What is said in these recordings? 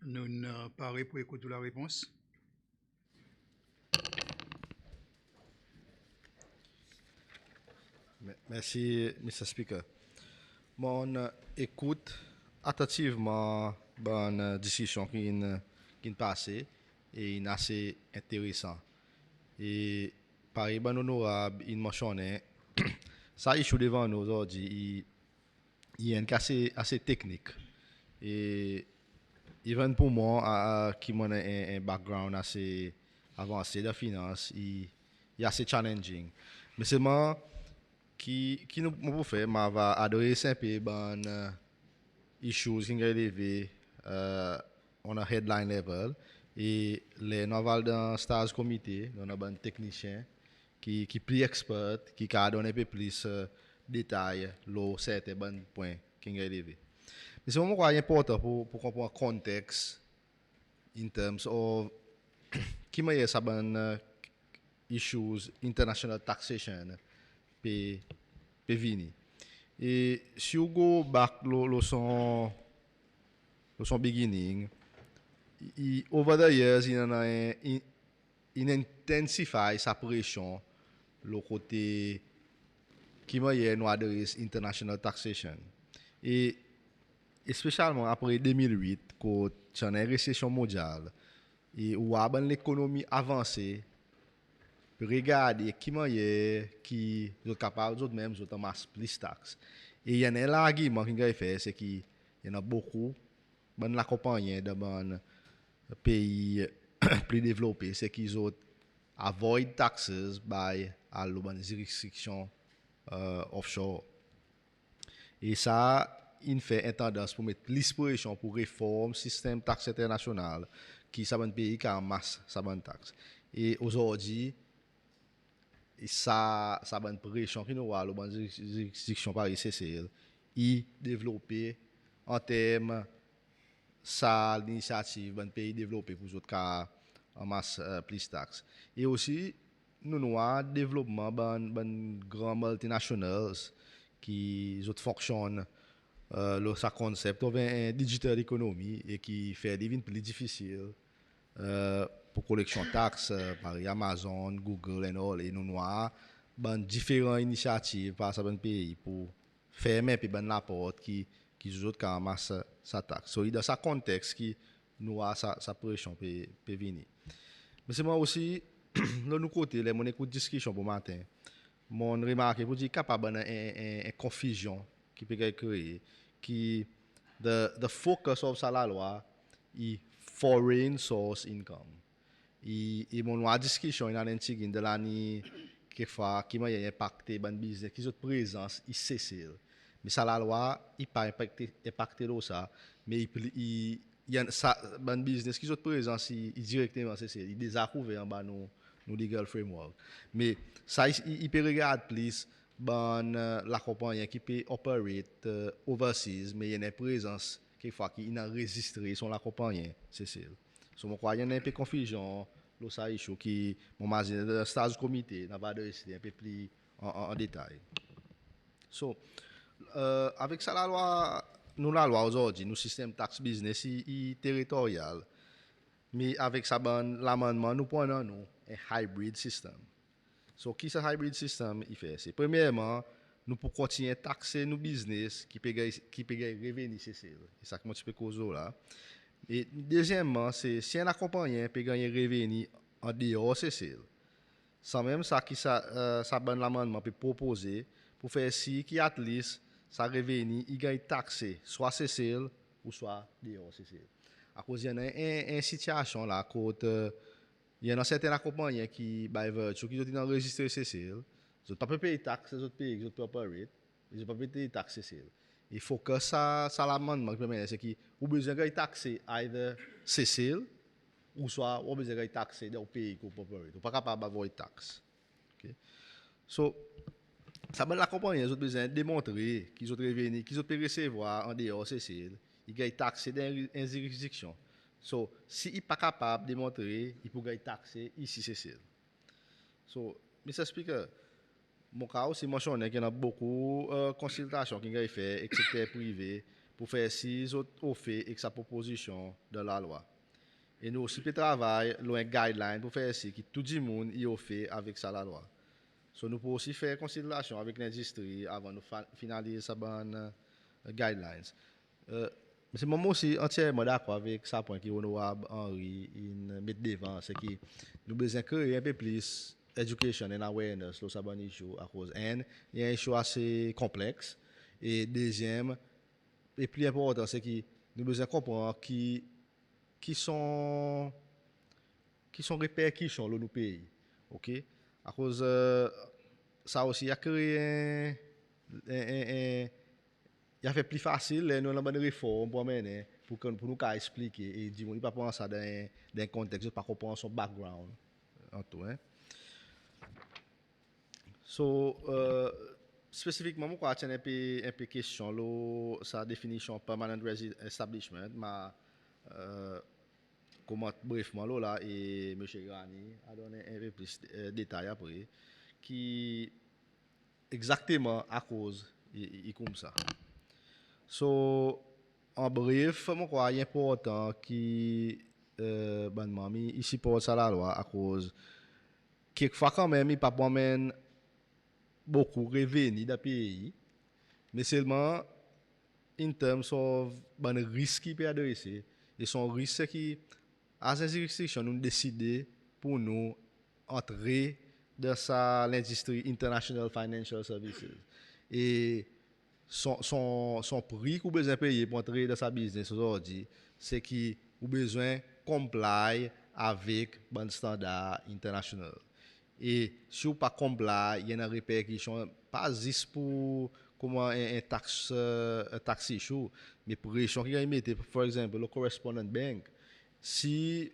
Nous ne parés pour écouter la réponse. Merci, Mr. Speaker. Mon écoute attentivement bonne discussion qui passée et une assez intéressant. Et par bon honorable, il mentionné ça issue devant nous aujourd'hui, il y a une assez technique. Et even pour moi, qui m'a un background assez avancé de finance, il est assez challenging. Mais c'est moi qui nous pour faire, m'a va adresser un peu bon issues qui sont élevées on a headline level et les novels dans Stars Committee, on a un technicien qui plus expert, qui a donné un peu plus détails, là, certains bons points qui sont élevés. Mais c'est vraiment important pour comprendre le contexte in terms of qui m'a ça ban issues international taxation pe pe vini. Et si you go back lo son beginning, over the years il intensify sa pression le côté qui m'a nous adresse international taxation. Et spécialement après 2008, quand il y a une récession mondiale, et où l'économie avancée, regarder qui moyen qui sont capables d'autres mêmes autres masse plus taxes. Et il y a un argument qui a fait c'est qu'il y en a beaucoup ben la compagnie de ben pays plus développés c'est qu'ils ont avoid taxes by à l'auban jurisdiction offshore. Et ça il fait une tendance pour mettre l'inspiration pour réforme système taxe international qui ça un pays qui a en masse ça taxe. Et aujourd'hui et ça bonne pression qui nous a le bonne jurisdiction par ICCL y développer en termes ça l'initiative bon pays développé pour autres cas en masse plus taxes et aussi nous avons développement bon grand multinationals qui autres fonctionnent le sa concept of un digital economy et qui fait des vies plus difficiles pour collection de taxes par Amazon, Google et all. Et nous avons ben, différentes initiatives par ce pays pour fermer puis ben la porte qui autres quand masse sa taxe. So, dans ce contexte qui nous a sa pression peut venir. Mais c'est moi aussi de nous côté les mon écoute discussion pour matin. Mon remarque pour dire capable une confusion qui peut être créée qui the focus of sa la loi est foreign source income. Et mon loi discussion il a un de l'année qui m'a impacté ban business qui ont présence il cesse. Mais ça la loi il pas impacté ça mais il y a ça ban business qui ont présence il directement cesse il désapprouvé en bas nos legal framework. Mais ça il peut regarder plus ban la compagnie qui peut operate overseas mais il y a une présence quelquefois qui a enregistré sur la compagnie c'est. So, mon croyant un peu confusion, lo ça issue qui mon imagine le stage comité n'a pas de un peu plus en détail. So, avec ça la loi nous la loi aujourd'hui, nous système tax business est territorial. Mais avec ça l'amendement nous prenons nous un hybrid system. So, qui ce hybrid system il fait c'est premièrement nous pour continuer à taxer nos business qui paye revenu c'est ça que moi tu peux causer là. Et deuxièmement, c'est si un accompagnant peut gagner revenu en dehors CCL, sans même ça qui ça bonne l'amendement peut proposer pour faire si qui at least ça revenu il gagne taxé soit CCL ou soit dehors CCL. À cause il y a une situation là côté il y a certains accompagnants qui by virtue qui ont enregistré CCL, ils ne pas payer taxes les autres pays, ils ont pas payer, ils ne pas payer taxes CCL. Il faut que ça l'amendement c'est qui ou besoin de taxer either CCL ou soit ou besoin de taxer dans le pays qu'on peut payer. Pas capable d'avoir taxes. Okay? So ça ben la compagnie ils ont besoin de démontrer qu'ils ont revenu, qu'ils ont pu recevoir en dehors CCL, ils gagnent taxé dans une juridiction. So, si il pas capable de démontrer, il peut gagner taxé ici CCL. So, Mr. Speaker, mon cas aussi mentionné qu'il y a beaucoup de consultations qui ont fait avec le secteur privé pour faire 6 autres offres et sa proposition de la loi. Et nous aussi travaillons loin guideline pour faire ci, que tout le monde y offre avec ça la loi. So, nous pouvons aussi faire considération avec l'industrie avant de finaliser ça bonne guidelines. C'est moi aussi entièrement d'accord avec ça point qui honorable Henri met devant, c'est que nous besoin créer un peu plus education and awareness sur ça bonne issue à cause il y a un issue assez complexe et deuxième et plus important c'est que nous besoin comprendre qui sont répercussions dans nos pays, ok? À cause ça aussi a créé il a fait plus facile nous avons une réforme pour mener pour nous expliquer et dire on ne pas prendre ça dans un contexte pas comprendre son background en tout hein. So spécifiquement moi quoi tiens un peu question là sa définition permanent establishment ma comment brièvement là et monsieur Grani a donné un peu plus de détails après qui exactement à cause et comme ça. So en bref, moi crois important qui ben mamie ici pour ça la loi à cause quelquefois quand même il pas promène beaucoup revenus dans pays mais seulement in terms of ben risque qui peut adresser et son risque qui à ces restrictions nous décider pour nous entrer dans l'industrie international financial services et son prix qu'on besoin payer pour entrer dans sa business aujourd'hui c'est qu'il a besoin comply avec les standards internationaux et si vous pas comply il y a une répercussion pas juste pour comment un tax issue mais pour les gens qui ont mis par exemple le correspondent bank si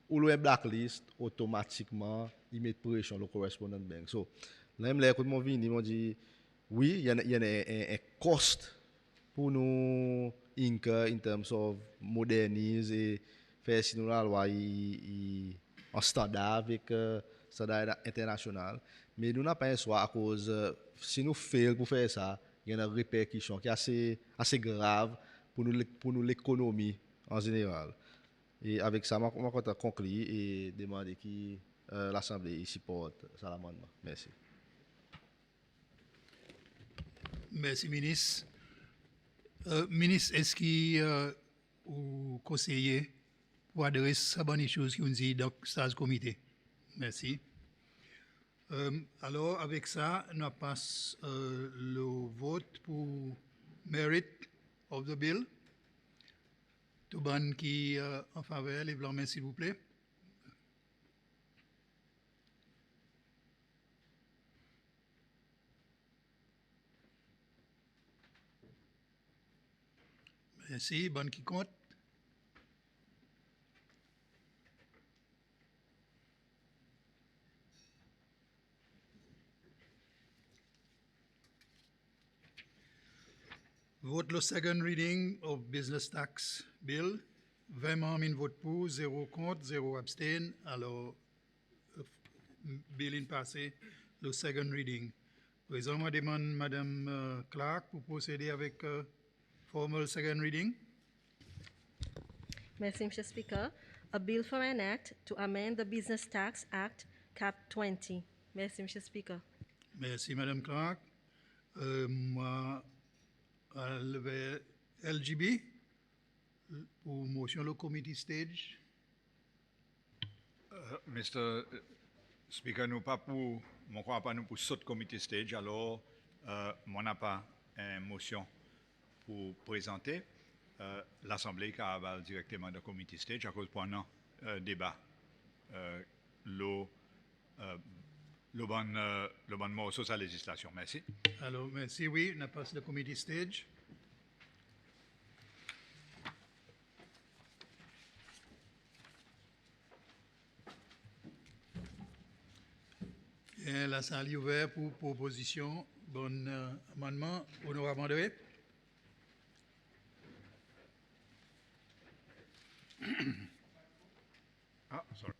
ou le blacklist automatiquement il met pression le correspondent bank so là même quand mon vini m'ont dit oui il y a un cost pour nous incur in terms of moderniser et faire sinon la loi en standard avec standard international mais nous n'avons pas un choix à cause si nous faisons pour faire ça il y a une répercussion qui est assez grave pour nous l'économie en général. Et avec ça, je vais conclure et demander que l'Assemblée supporte ça l'amendement. Merci. Merci, ministre. Ministre, est-ce que vous conseillez pour adresser à bonne chose qui vous dit dans ce comité? Merci. Alors, avec ça, nous passons le vote pour merit of the bill. Tout le monde qui est en faveur, lève la main s'il vous plaît. Merci. Bonne qui compte. Vote le second reading of business tax bill. 20 membres votent pour, 0 contre, 0 abstain. Alors, bill est passé le second reading. Présentement, demande Madame Clark pour procéder avec formal second reading. Merci, Mr. Speaker. A bill for an act to amend the Business Tax Act, Cap 20. Merci, Mr. Speaker. Merci, Madame Clark. Moi, le LGB pour motion le committee stage. Mr. Speaker, nous pas pour, mon crois pas nous pour sauter committee stage, alors on n'a pas une motion pour présenter. L'Assemblée qui avale directement dans committee stage à cause pendant débat. Le bon mot sur sa législation. Merci. Alors, merci, oui, on passe le committee stage. Et la salle est ouverte pour proposition. Bon amendement, honorable André. Sorry.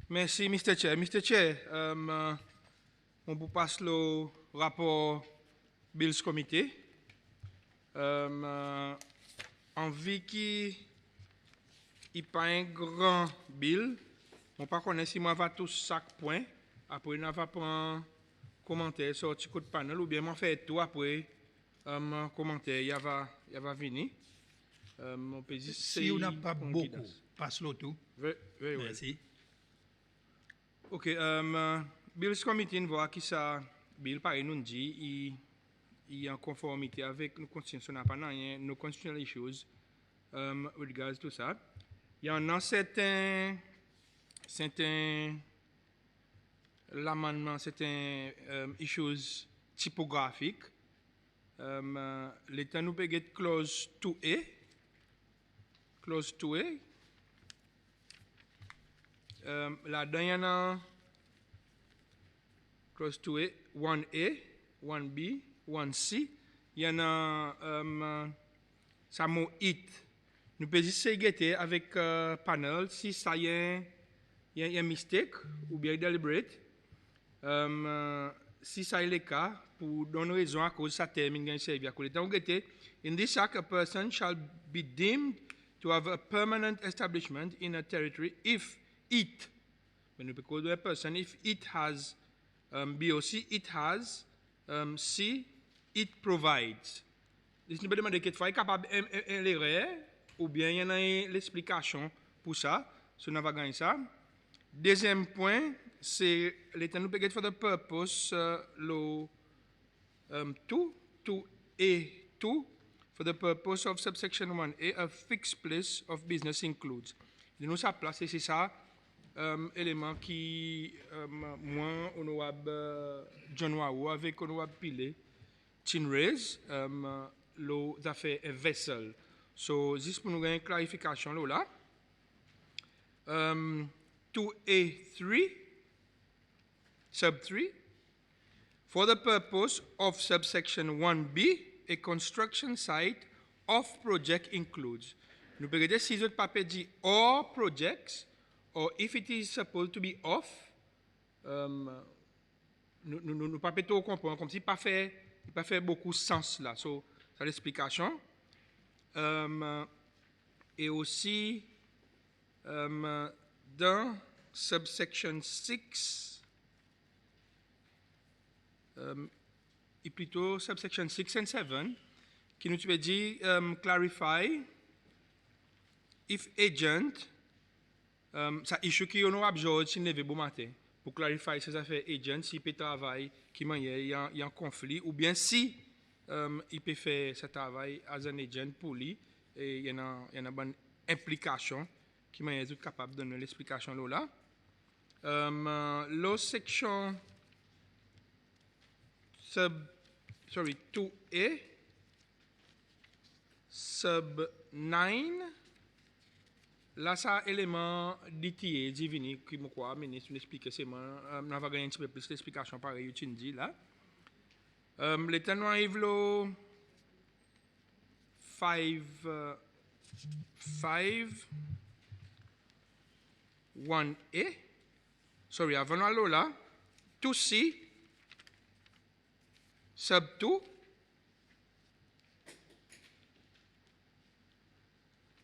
Merci, Mr. Chair. Mr. Chair, on vous passe le rapport Bills Committee. En vie qui n'est pas un grand bill, on ne connaît pas si moi va tous chaque point. Après, on va prendre commentaire sur le coup de panel ou bien on fait tout après commentaire, il va venir. On peut dire Si on n'a pas qu'on beaucoup, guidance. passe-le tout. Very well. Merci. Ok, Bills Committee voit qui ça, Bill pareil nous dit, il est en conformité avec nos constitutions, nos constitutional issues with regards to ça. Il y en a certains l'amendement, certains issues typographiques. L'État nous peut get clause 2A. Clause 2A. Là-dedans, il y en a clause 2A, 1A, 1B, 1C. Il y en a ça mot it. Nous pouvons essayer avec panel si ça y a un mistake ou bien deliberate. Si ça est le cas, pour donner raison à cause ça termine gain servir à cause. Donc, in this act, a person shall be deemed to have a permanent establishment in a territory if it, when we call a person, if it has B or C, it has C, it provides. Si nous demandons qu'il faut capable l'erreur ou bien il y en a l'explication pour ça, si on va gagner ça. Deuxième point, c'est l'État nous peut for the purpose to A2 for the purpose of subsection 1A a fixed place of business includes. Nous ça place c'est ça élément qui moi honorable John Wao avec honorable Pilé Chinraise l'eau affaire a vessel. So juste pour nous gagner une clarification là. 2A3 sub 3 for the purpose of subsection 1B a construction site of project includes. Nous pouvons dire si autres papier dit or projects or if it is supposed to be off nous pas tout comprendre comme si pas fait beaucoup sens là. So ça l'explication. Et aussi dans subsection 6 et plutôt subsection 6 and 7 qui nous dit clarify if agent ça issue qui on a absorbé si levé bon matin pour clarifier ces affaires agent si peut travailler qui il y a un conflit ou bien si il peut faire ce travail as un agent pour lui et il y en a bonne implication qui m'a été capable de donner l'explication là. L'autre section 2A sub 9 là ça élément d'ITA divini qui me croit ministre l'expliquer c'est moi on va gagner un petit peu plus d'explication pareil tu dis là l'état nous arrive le 5 1A sorry avant là 2C sub 2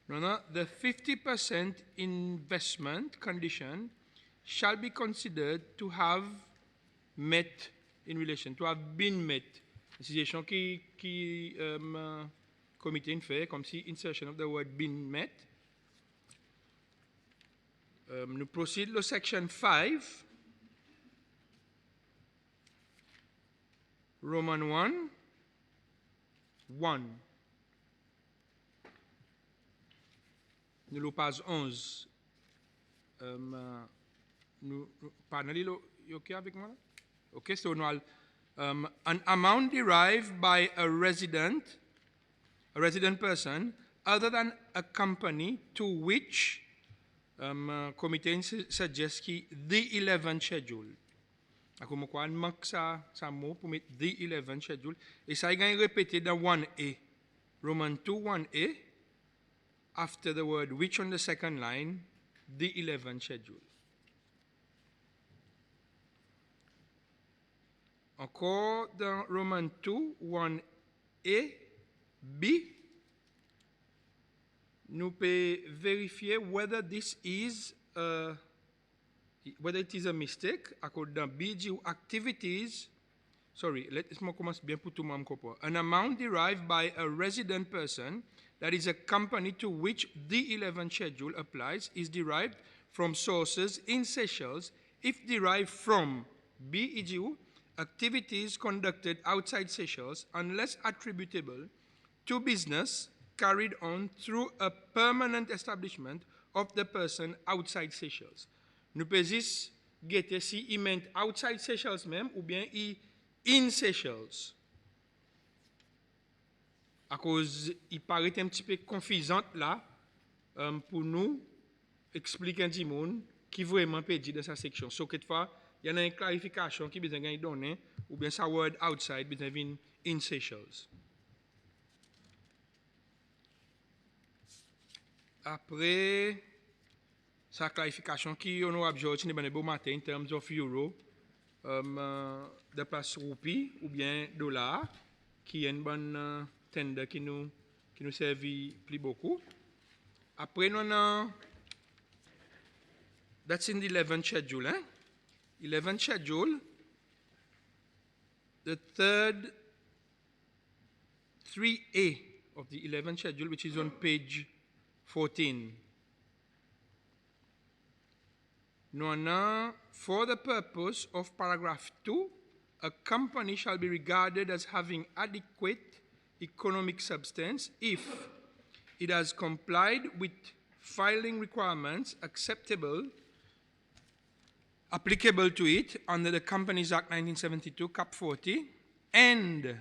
no, the 50% investment condition shall be considered to have met in relation, to have been met. Situation qui comité fait comme si insertion of the word been met. Nous proceed to section 5, Roman 1. Nous le page 11. Nous panel OK avec moi? OK, so nous an amount derived by a resident person other than a company to which committee suggests qui the 11 schedule. Comme quoi, on manque ça mot pour mettre the 11 schedule. Et ça est répété dans 1A. Roman 2, 1A. After the word which on the second line, the 11 schedule. Encore dans Roman 2, 1A, B, nous pouvons vérifier whether this is whether it is a mistake. According to B, activities. Sorry, laisse-moi commencer bien pour tout le monde comprendre. An amount derived by a resident person that is a company to which the 11th schedule applies is derived from sources in Seychelles if derived from BEGU activities conducted outside Seychelles unless attributable to business carried on through a permanent establishment of the person outside Seychelles. Nous pouvons guetter si il meant outside Seychelles même ou bien il in Seychelles. À cause, il paraît un petit peu confusant là pour nous expliquer un petit monde qui vraiment peut dire dans sa section. So, quelquefois, il y a une clarification qui besoin de donner ou bien sa word outside besoin de in Seychelles. Après, sa clarification qui est honorable George, n'est pas bon matin in terms of euro. De place roupie ou bien dollar, qui est une bonne tender qui nous servit plus beaucoup. Après, nous avons, that's in the 11th schedule, hein? 11th schedule, the third 3A of the 11th schedule, which is on page 14. For the purpose of paragraph 2, a company shall be regarded as having adequate economic substance if it has complied with filing requirements applicable to it under the Companies Act 1972, Cap 40, and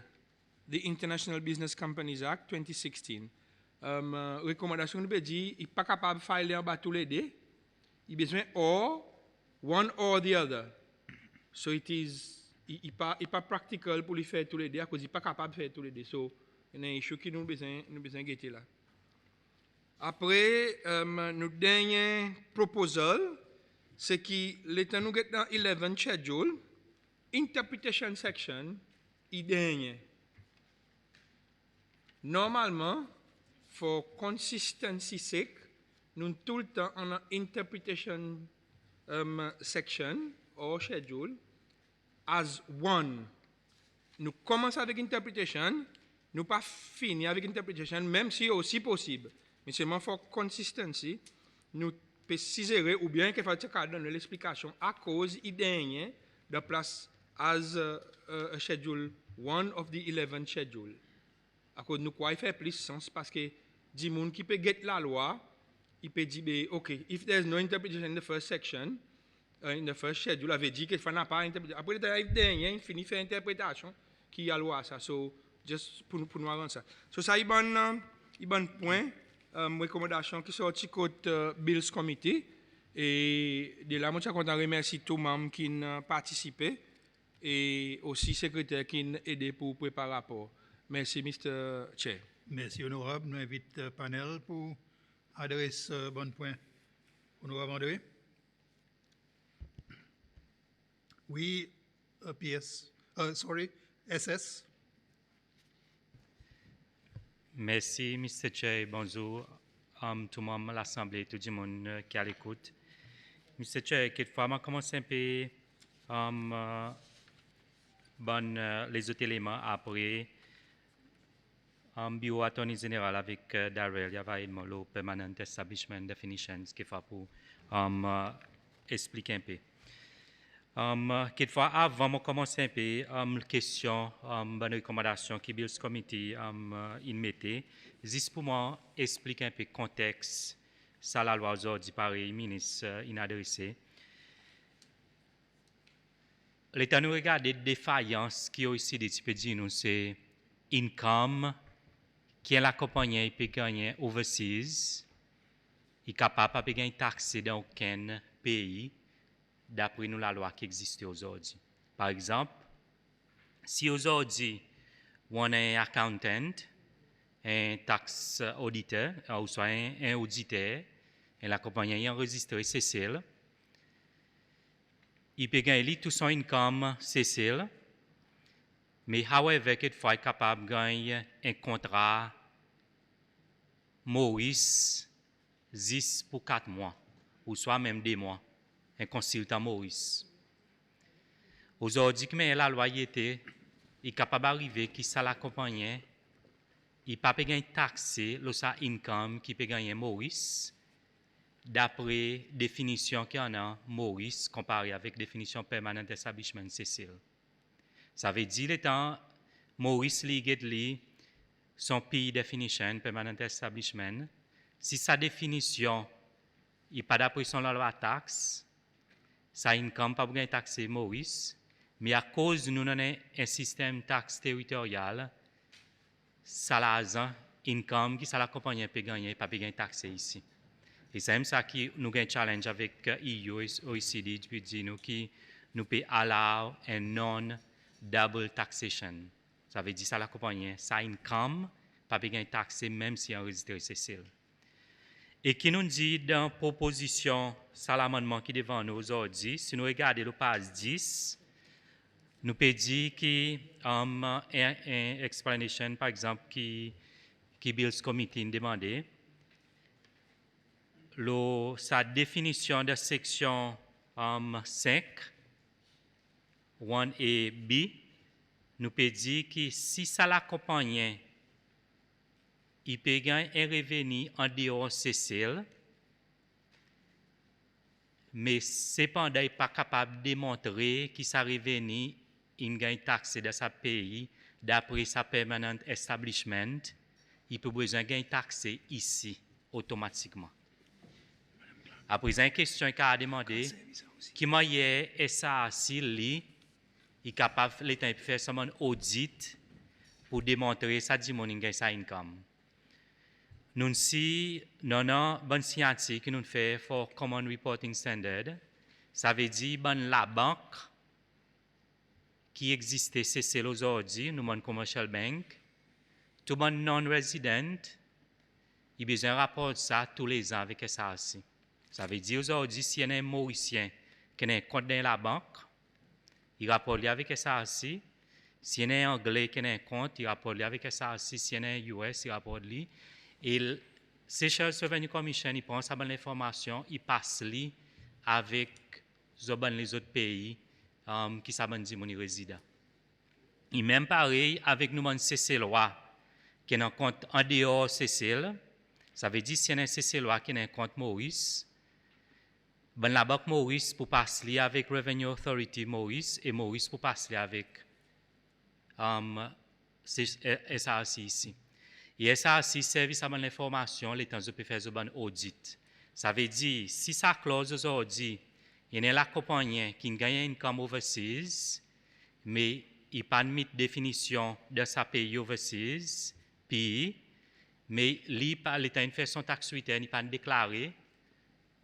the International Business Companies Act 2016. Recommandation nous peut dire, il n'est pas capable de filer en bas tous les deux. Il a besoin one or the other. So it is, il n'est pas practical pour lui faire tous les deux, à cause il n'est pas capable de faire tous les deux. So, il y a un issue qui nous besoin de guetter là. Après, nous dernier proposal, c'est que l'état nous get dans 11 schedule, interpretation section, il dernier. Normalement, for consistency sake, nous tout le temps en interpretation section or schedule as one. Nous commençons avec interpretation, nous pas fini avec interpretation, même si aussi possible. Mais seulement for consistency, nous préciserons ou bien qu'il faut donner l'explication à cause il dernier de place as a schedule one of the 11 schedule. À cause nous quoi il fait plus sens parce que du monde qui peut get la loi, il peut dire okay, if there's no interpretation in the first section, in the first schedule, avait dit qu'il n'a pas interprétation. Après le dernier, il finit faire interprétation qui a loi ça. So just pour nous avancer. So ça il bon point recommandation qui sorti côté Bills Committee et de là moi je content remercier tout membres qui ont participé et aussi secrétaire qui ont aidé pour préparer le rapport. Merci Mr. Chair. Merci, honorable. Nous invitons le panel pour adresser bon point. Honorable André. Oui, PS. SS. Merci, Mr. Chair. Bonjour, tout le monde, l'Assemblée, tout le monde qui est à l'écoute. Mr. Chair, quelquefois, je commence un peu les autres éléments après. Bureau Attorney Général avec Darrell, il y avait le Permanent Establishment Definitions qui fait pour expliquer un peu. Quelquefois, avant de commencer un peu, la question, la recommandation que Bills Committee mettait, juste pour moi expliquer un peu le contexte, ça la loi aujourd'hui par le ministre adressé. L'État nous regarde des défaillances qui ont ici des types de nous, c'est income, qui est la compagnie qui peut gagner overseas, il est capable de gagner taxes dans aucun pays, d'après nous la loi qui existe aujourd'hui. Par exemple, si aujourd'hui on est un accountant, un tax auditeur, ou soit un auditeur, et la compagnie est enregistrée CCL, il peut gagner tout son income CCL, Mais however, quelquefois, est capable de gagner un contrat Maurice 10 pour 4 mois, ou soit même 2 mois, un consultant Maurice. Aujourd'hui, que la loyauté est capable d'arriver qui ça l'accompagne, il ne peut pas taxer le sa income qui peut gagner Maurice, d'après définition qu'il y en a Maurice comparé avec définition permanent establishment Cécile. Ça veut dire étant Maurice Ligue son pays definition permanent establishment, si sa définition n'est pas d'après son loi taxe, sa income pas bien taxé Maurice, mais à cause de nous avons un système taxe territorial, ça l'argent income qui ça la compagnie peut gagner pas bien taxé ici. Et c'est même ça qui nous avons un challenge avec EU et OECD, puis dire nous qui nous peut allow un non double taxation. Ça veut dire ça la compagnie, ça income pas bien taxé même si enregistré Cécile. Et qui nous dit dans la proposition, ça l'amendement qui est devant nous aujourd'hui, si nous regardons le page 10, nous pouvons dire qu'il y a une explanation, par exemple, qui Bills Committee demandé. Sa définition de section 5, 1A, B, nous pouvons dire que si ça l'accompagne, il peut gagner un revenu en dehors Cécile, mais cependant, il n'est pas capable de démontrer que sa revenu il gagne taxe dans sa pays d'après sa permanent establishment, il peut besoin gagner taxe ici automatiquement. Après, il y a une question qu'il a demandé, qui moyen est ça s'il il est capable l'État de faire un audit pour démontrer ça dit mon gagne sa income. Nous si non bonne scientifique que nous fait for Common Reporting Standard, ça veut dire bonne la banque qui existait c'est aujourd'hui, nous mon commercial bank, tout bon non-resident, il a besoin de rapport ça tous les ans avec ça aussi. Ça veut dire aujourd'hui, s'il y a un Mauricien qui a un compte dans la banque, il rapporte avec ça aussi. S'il y a un Anglais qui a un compte, il rapporte avec ça aussi. S'il y a un US, il rapporte lui. Et le Seychelles Revenue Commission, il prend sa bonne information, il passe lui avec les autres pays qui savent dire mon résident. Et même pareil avec nous, mon CCLOA, qui a un compte en dehors CCL, ça veut dire s'il y a un CCLOA qui a un compte Maurice, ben la banque Maurice pour passer avec Revenue Authority Maurice et Maurice pour passer avec SRC ici. Et SRC service à l'information, les temps de faire un audit. Ça veut dire, si ça clause aujourd'hui, il y a la compagnie qui gagne une income overseas, mais il n'y a pas de définition de sa pays overseas, puis, mais l'État fait son taxe return, il n'est pas déclaré.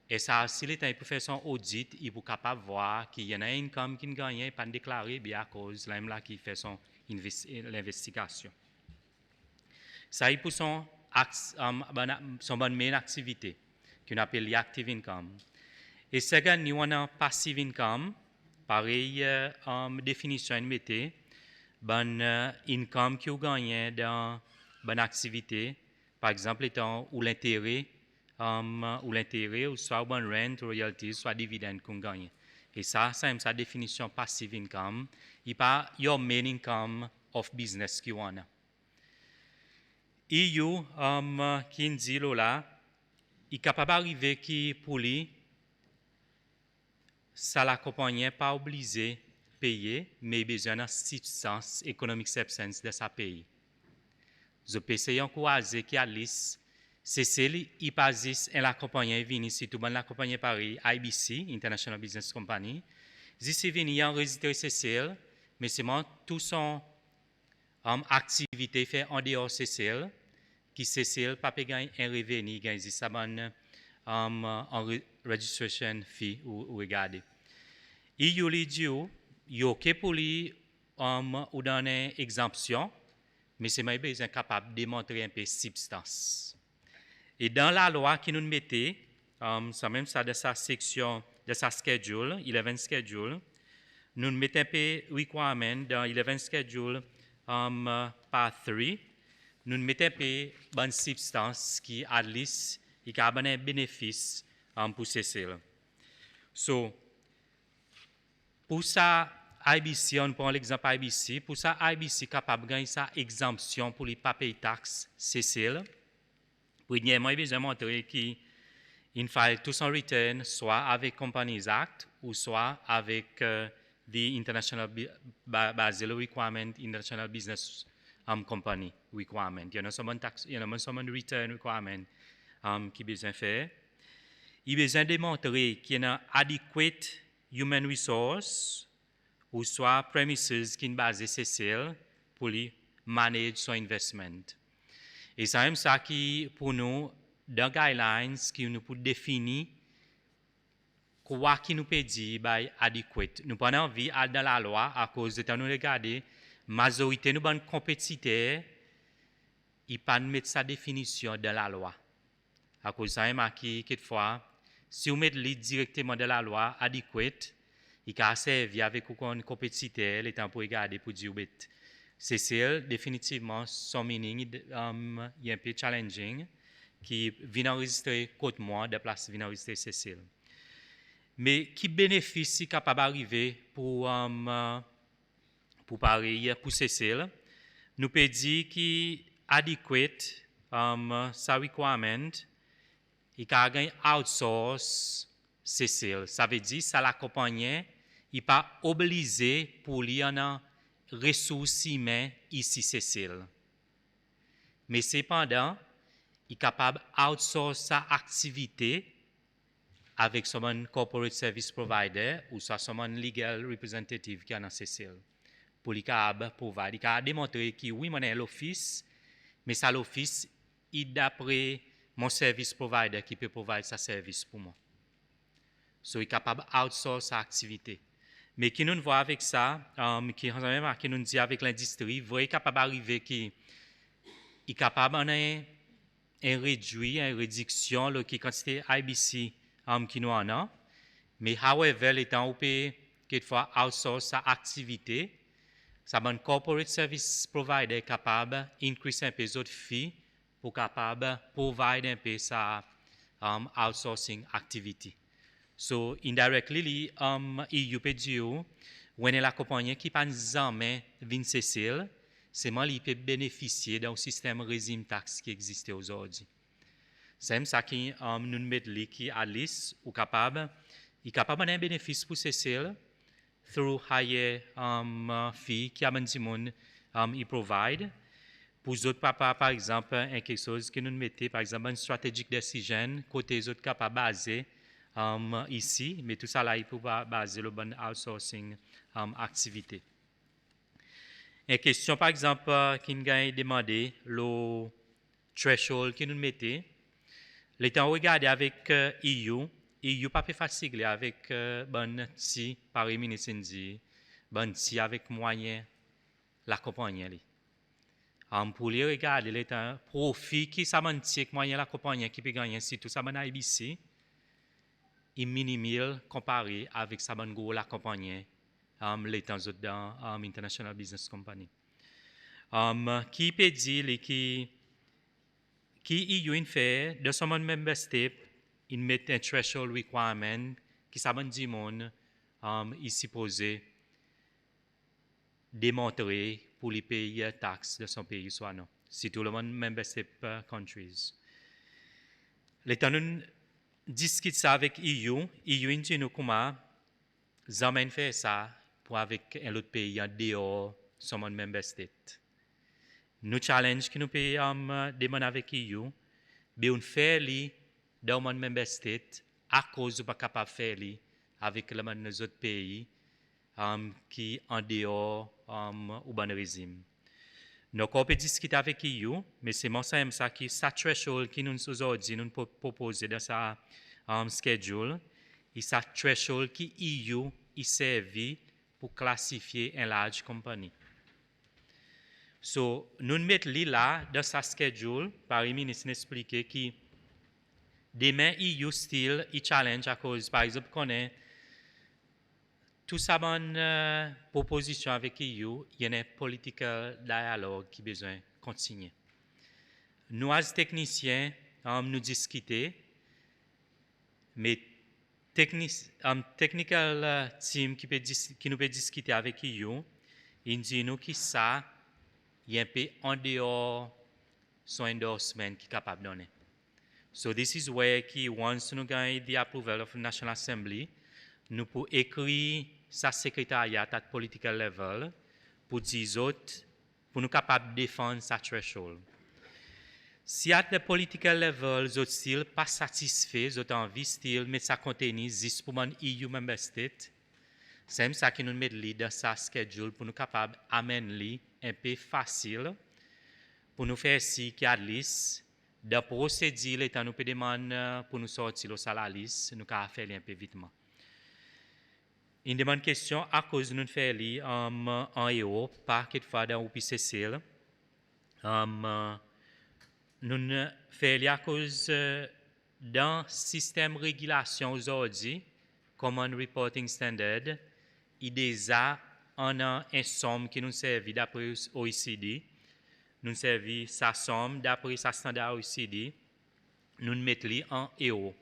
Et ça, si l'État peut faire son audit, il est capable de voir qu'il y a une income qui gagne, il n'est pas déclaré, bien à cause de là qui fait son l'investigation. Ça, il pour son bonne main activité, qu'on appelle l'active income. Et second, nous avons passive income, pareil, définition mettez, bonne income qui gagne dans bonne activité, par exemple, étant ou l'intérêt, ou soit bonne rent, royalties, soit dividende qu'on gagne. Et ça, c'est sa définition passive income. Il pas your main income of business qui on a. EU qui dit là, il est capable d'arriver qui pour lui, ça la compagnie pas obligé de payer, mais besoin de substance economic substance de sa pays. Je peux essayer encourager qui a liste, c'est celle qui passe et la compagnie vient ici, tout le monde la compagnie Paris, IBC, International Business Company. Ici, vient enregistrer CCL, mais c'est moi, tout son activité fait en dehors CCL, qui CCL pas payer un revenu, gagne ça bonne registration fee ou regarder. Et il dit, il y a OK pour lui ou donner exemption, mais c'est même besoin capable de démontrer un peu substance. Et dans la loi qui nous mettait, ça même ça de sa section, de sa schedule, 11 schedule, nous mettons un peu requirement dans 11 schedule par 3. Nous mettons un peu bonne substance qui, at least, il y a un bénéfice pour CCL. So, pour ça, IBC, on prend l'exemple IBC, pour ça, IBC est capable de gagner sa exemption pour les pas payer taxes CCL. Premièrement, il a besoin de montrer qu'il file tout son return, soit avec Companies Act ou soit avec the International Basel Requirement, International Business Company Requirement. Il y a un return requirement qui a besoin de faire. Il a besoin de montrer qu'il y a un adequate human resource ou soit premises qui sont basées CCL pour lui manage son investment. Et c'est même ça qui, pour nous, dans guidelines, qui nous peut définir quoi qui nous peut dire by adequate. Nous prenons envie dans la loi à cause de nous regarder, majorité nous bonnes compétiteurs, ils pas mettre sa définition dans la loi. À cause de ça, marqué quelquefois, si vous mettez directement dans la loi adequate, il peut servir avec un compétiteur, les temps pour regarder pour dire CCL, définitivement, son meaning est un peu challenging, qui vient enregistrer contre moi, de place vient enregistrer CCL. Mais qui bénéficie capable d'arriver pour pareil, pour CCL, nous peut dire qui adequate sa requirement, il peut gagner outsource CCL. Ça veut dire que la compagnie n'est pas obligée pour lui en ressources humaines ici CCL. Mais cependant, il est capable d'outsourcer sa activité avec son corporate service provider ou son legal representative qui est dans CCL. Pour lui capable provide, il a démontré que oui, mon l'office, mais ça l'office est d'après mon service provider qui peut provide sa service pour moi. So, il est capable d'outsourcer sa activité. Mais qui nous voit avec ça, qui nous dit avec l'industrie, vous êtes capable d'arriver qui est capable de réduire, une réduction de quantité IBC qui nous en a. Mais, however, l'état où peut quelquefois outsource sa activité, ça un corporate service provider est capable d'increase un peu les autres fees pour capable provide un peu sa outsourcing activity. So, indirectly, EU peut dire, when la compagnie qui pas jamais vient CCL, c'est moi qui peut bénéficier d'un système régime taxe qui existe aujourd'hui. C'est ça qui nous met qui à liste ou capable, il capable d'un bénéfice pour CCL through higher fee qui a dit monde il provide. Pour les autres papas, par exemple, quelque chose que nous mettons, par exemple, une strategic decision côté les autres capables basés ici, mais tout ça là, il peut baser le bon outsourcing activité. Une question, par exemple, qui nous a demandé, le threshold que nous mettons, les temps regardé avec EU pas fait facile avec bon si par ministre dit, bon si avec moyen la compagnie. Pour les regarder les temps profit qui ça mantique moyen la compagnie qui peut gagner si tout ça ben IBC il minimil comparé avec ça ben gros la compagnie les temps dans International Business Company. Qui peut dire qui EU fait de son member state il met un threshold requirement qui ça ben dit monde il supposé démontrer pour les pays taxes de son pays soit non. Si tout le monde member state countries. L'État nous discute ça avec EU dit nous comment jamais fait ça pour avec un autre pays en dehors son member state. Nous challenge qui nous peut demander avec EU, mais on fait li dans mon member state à cause de pas capable faire li avec les autres pays qui en dehors au bon régime. Nous pouvons discuter avec EU, mais c'est mon ça qui sa threshold qui nous aujourd'hui nous propose dans sa schedule, et sa threshold qui EU est servi pour classifier une large company. So nous mettons là dans sa schedule, par le ministre expliqué que demain EU still il challenge à cause par exemple qu'on est tout ça bonne proposition avec EU, il y a un political dialogue qui besoin de continuer. Nous, as techniciens, nous discuter, mais technical team qui nous peut discuter avec EU, il dit nous qui ça, il y a un peu en dehors son endorsement qui est capable de donner. So this is where once nous gagnons the approval of the National Assembly, nous pouvons écrire sa secrétariat à political level pour dire autres, pour nous capables de défendre sa threshold. Si à the political level, les autres still pas satisfaits, les autres envie still mettre ça contenu juste pour mon EU member state, c'est ça qui nous met dans sa schedule pour nous capables d'amener un peu facile pour nous faire si qu'il y a liste de procédure l'état nous peut demander pour nous sortir de la liste, nous pouvons faire un peu vitement. Une demande question à cause de nous faire en EO, pas quelquefois dans l'OPCC. Nous faisons à cause dans le système de régulation aujourd'hui, Common Reporting Standard, il déjà a une somme qui nous sert d'après OECD. Nous servons sa somme d'après sa standard OECD. Nous mettons en EO.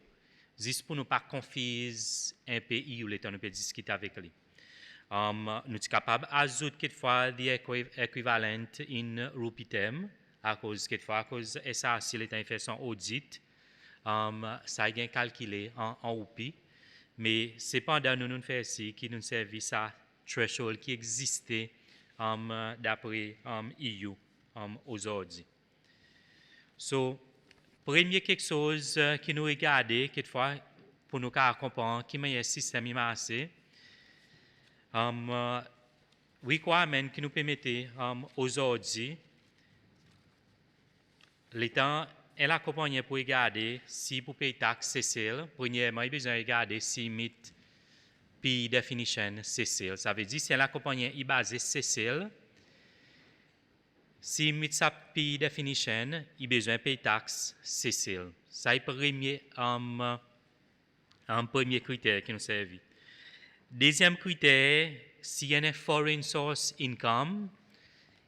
Juste pour ne pas confiser un pays où l'État nous peut discuter avec lui. Nous sommes capables d'ajouter quelquefois l'équivalent in rupitem, à cause SAC, l'État fait son audit, ça a été calculé en roupies. Mais cependant, nous faisons ici qui nous servent sa threshold qui existait d'après EU aujourd'hui. So, premier quelque chose qui nous regarde, quelquefois, pour nous comprendre qui est le système immassé, requirement qui nous permettait aujourd'hui, l'État est la compagnie pour regarder si pour payer taxe CCL, premièrement, il a besoin de regarder si mit pays definition CCL. Ça veut dire si la compagnie est basée CCL, si mit sa pays definition, il a besoin de payer taxe CCL. Ça est un premier critère qui nous sert. Deuxième critère, s'il y a un foreign source income,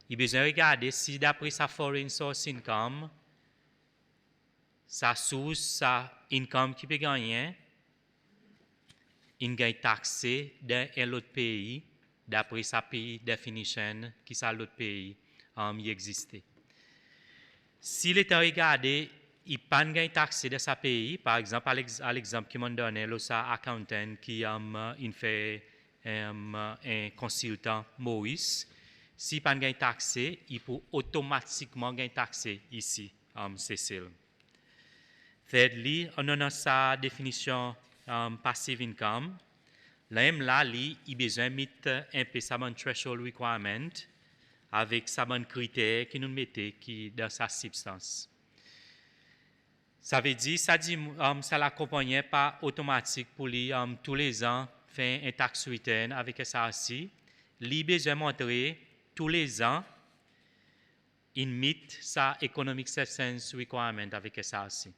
il a besoin de regarder si d'après sa foreign source income, sa source, sa income qui peut gagner, il gagne taxé dans un autre pays, d'après sa pays definition, qui sa l'autre pays y existe. Si l'État regarde, il pas gagne taxé dans sa pays, par exemple, à l'exemple qui m'a donné, le accountant qui il fait un consultant Maurice, si pas gagne taxé, il peut automatiquement gagner taxé ici, Cécile. Thirdly, on a sa définition passive income. Là, il a besoin de mettre un peu sa threshold requirement avec sa critère qui nous mettait dans sa substance. Ça veut dire, ça l'accompagne pas automatique pour lui tous les ans faire un tax return avec SRC. Il a besoin de montrer tous les ans il meet sa economic substance requirement avec SRC.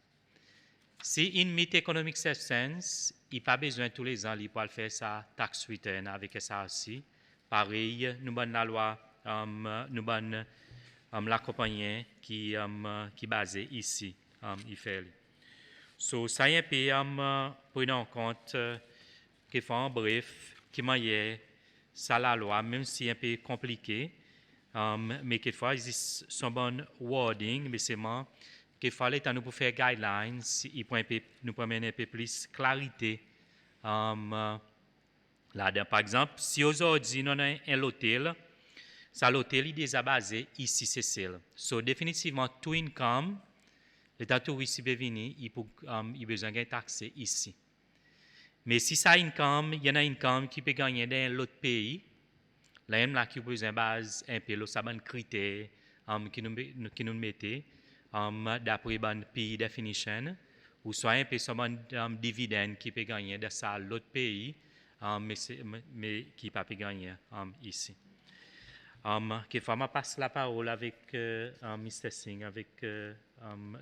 Si il meet economic substance, il n'a pas besoin tous les ans pour faire sa tax return avec SRC. Pareil, nous avons la loi, nous avons la compagnie qui est basée ici. Il fait. So, ça y est, puis, prenons en compte qu'il faut en bref, qui m'a ça la loi, même si c'est un peu compliqué, mais quelquefois, il existe son bon wording, mais c'est moi. Quelquefois, l'État nous peut faire guidelines, il peut nous permettre un peu plus de clarité. Là-dedans, par exemple, si aujourd'hui, nous avons un hôtel, ça l'hôtel est déjà basé ici, c'est celle. So, définitivement, tout income, l'État touriste peut venir, il a besoin de taxer ici. Mais si ça income, il y en a un income qui peut gagner dans l'autre pays, là, il y a besoin de base un peu, ça un critère qui nous mettait d'après le pays definition, ou soit un peu un dividende qui peut gagner dans ça l'autre pays, mais qui ne peut pas gagner ici. Quelquefois, je passe la parole avec Mr. Singh, avec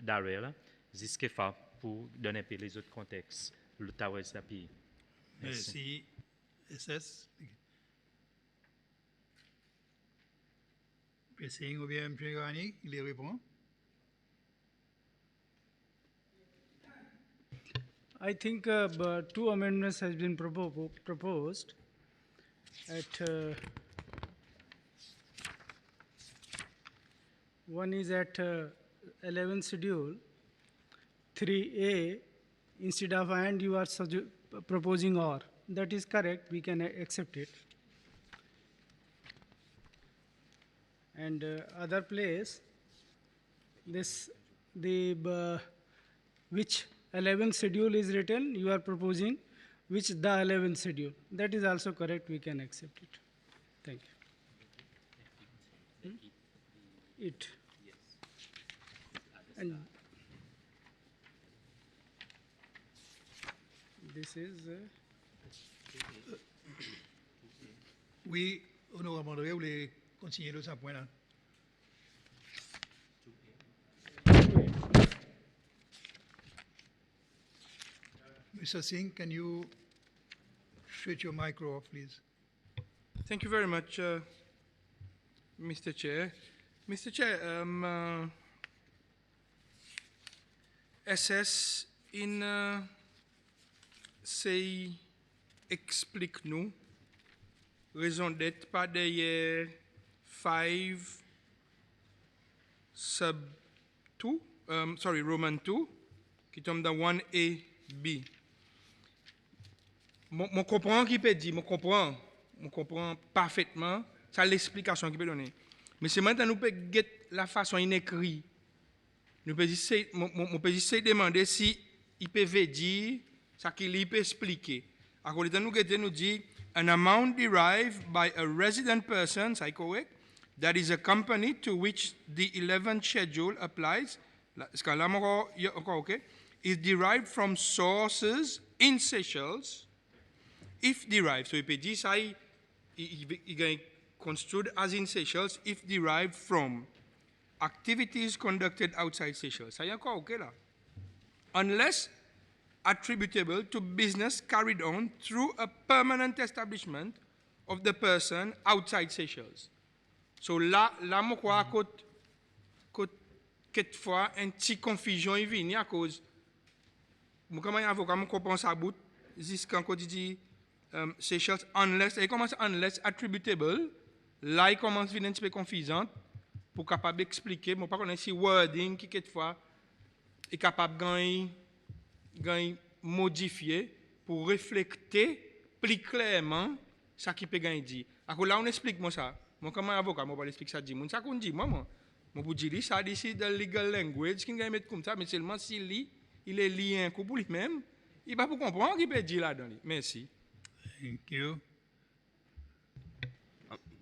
Darrell, jusqu'à pour donner un peu les autres contextes, le Tawes d'API. Merci. SS. Pressing ou bien M. Gani, il y répond. I think two amendments has been proposed at one is at 11 schedule 3A instead of and you are proposing or. That is correct, we can accept it. And other place, this the which 11th schedule is written, you are proposing which the 11th schedule. That is also correct, we can accept it. Thank you. It. And this is Oui, honorable André, vous voulez continuer de ce point-là? Mr. Singh, can you switch your micro off, please? Thank you very much, Mr. Chair. Mr. Chair, SS in c'est explique-nous raison d'être pas derrière 5 sub 2, sorry, Roman 2, qui tombe dans 1A, B. Mon comprend qui peut dire, mon comprend parfaitement, ça l'explication qui peut donner. Mais c'est maintenant nous peut get la façon in écrit. Nous peut dire, mon peut dire demander si il peut dire ça qu'il peut expliquer. À côté de nous dit an amount derived by a resident person, c'est correct, that is a company to which the 11th schedule applies. Est-ce que là encore OK? Is derived from sources in Seychelles. If derived, so il peut dire ça, il est construed as in Seychelles, if derived from activities conducted outside Seychelles. Ça y est encore OK là. Unless attributable to business carried on through a permanent establishment of the person outside Seychelles. So là, je crois que quelquefois, une petite confusion est venue à cause. Comme un avocat, je comprends ça bout. Jusqu'à quand il dit Seychelles, unless, il commence unless attributable, là, il commence à venir un petit peu confusant pour capable d'expliquer. Je ne sais pas si wording qui quelquefois est capable de modifier pour refléter plus clairement ce qui peut gagner dit. Alors là, on explique moi ça. Moi, comme un avocat, je vais expliquer ça. Ça qu'on dit, moi, je vous dis, ça d'ici dans legal language, qui va mettre comme ça, mais seulement s'il il est lié un coup pour lui-même, il va pour comprendre qu'il peut dire là-dedans. Merci. Thank you.